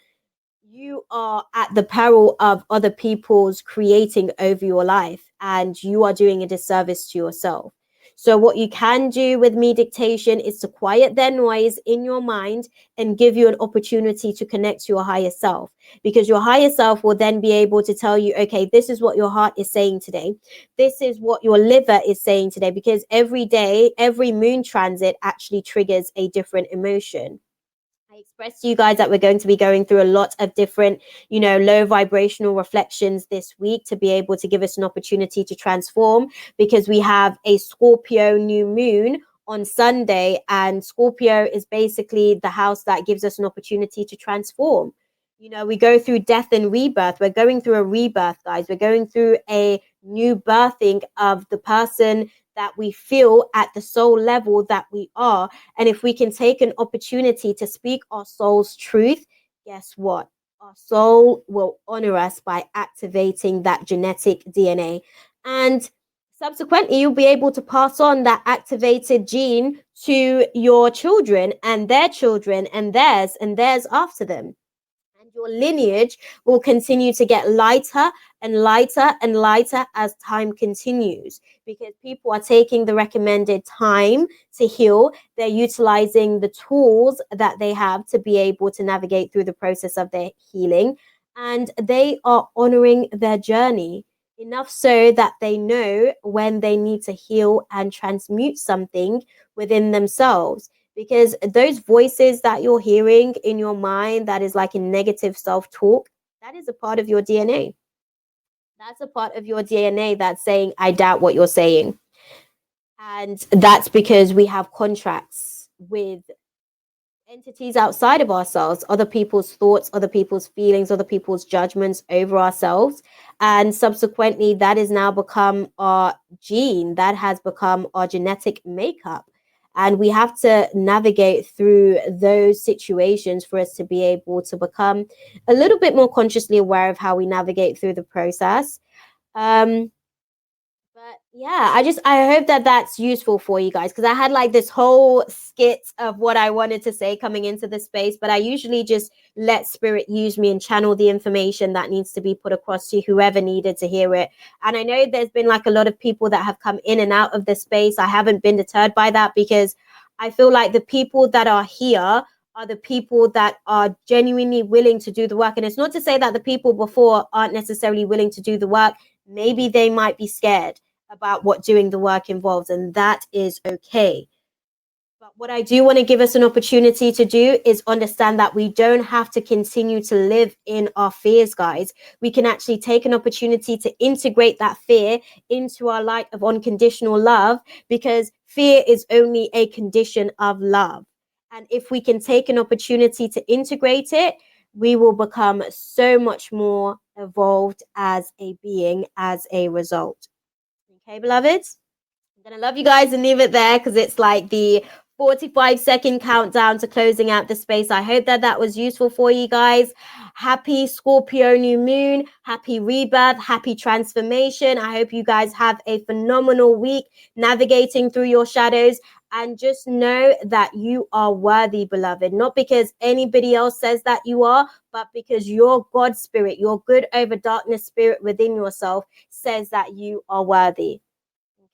you are at the peril of other people's creating over your life, and you are doing a disservice to yourself. So what you can do with meditation is to quiet their noise in your mind and give you an opportunity to connect to your higher self, because your higher self will then be able to tell you, okay, this is what your heart is saying today. This is what your liver is saying today, because every day, every moon transit actually triggers a different emotion. I expressed to you guys that we're going to be going through a lot of different, low vibrational reflections this week to be able to give us an opportunity to transform, because we have a Scorpio new moon on Sunday, and Scorpio is basically the house that gives us an opportunity to transform. We go through death and rebirth. We're going through a rebirth, guys. We're going through a new birthing of the person that we feel at the soul level that we are. And if we can take an opportunity to speak our soul's truth, guess what? Our soul will honor us by activating that genetic DNA. And subsequently, you'll be able to pass on that activated gene to your children and theirs after them. And your lineage will continue to get lighter and lighter and lighter as time continues, because people are taking the recommended time to heal. They're utilizing the tools that they have to be able to navigate through the process of their healing, and they are honoring their journey enough so that they know when they need to heal and transmute something within themselves. Because those voices that you're hearing in your mind, that is like a negative self-talk, that is a part of your DNA. That's a part of your DNA that's saying, I doubt what you're saying. And that's because we have contracts with entities outside of ourselves, other people's thoughts, other people's feelings, other people's judgments over ourselves. And subsequently, that has now become our gene, that has become our genetic makeup. And we have to navigate through those situations for us to be able to become a little bit more consciously aware of how we navigate through the process. But yeah, I hope that that's useful for you guys, because I had like this whole skit of what I wanted to say coming into the space, but I usually just let spirit use me and channel the information that needs to be put across to whoever needed to hear it. And I know there's been like a lot of people that have come in and out of the space. I haven't been deterred by that, because I feel like the people that are here are the people that are genuinely willing to do the work. And it's not to say that the people before aren't necessarily willing to do the work. Maybe they might be scared about what doing the work involves, and that is okay. But What I do want to give us an opportunity to do is understand that we don't have to continue to live in our fears, guys. We can actually take an opportunity to integrate that fear into our light of unconditional love, because fear is only a condition of love. And if we can take an opportunity to integrate it, we will become so much more evolved as a being as a result. Okay, beloveds? I'm gonna love you guys and leave it there, because it's like the 45-second countdown to closing out the space. I hope that that was useful for you guys. Happy Scorpio new moon, happy rebirth, happy transformation. I hope you guys have a phenomenal week navigating through your shadows. And just know that you are worthy, beloved, not because anybody else says that you are, but because your God spirit, your good over darkness spirit within yourself says that you are worthy.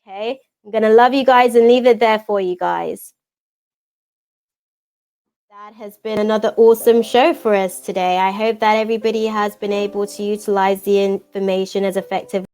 Okay, I'm going to love you guys and leave it there for you guys. That has been another awesome show for us today. I hope that everybody has been able to utilize the information as effectively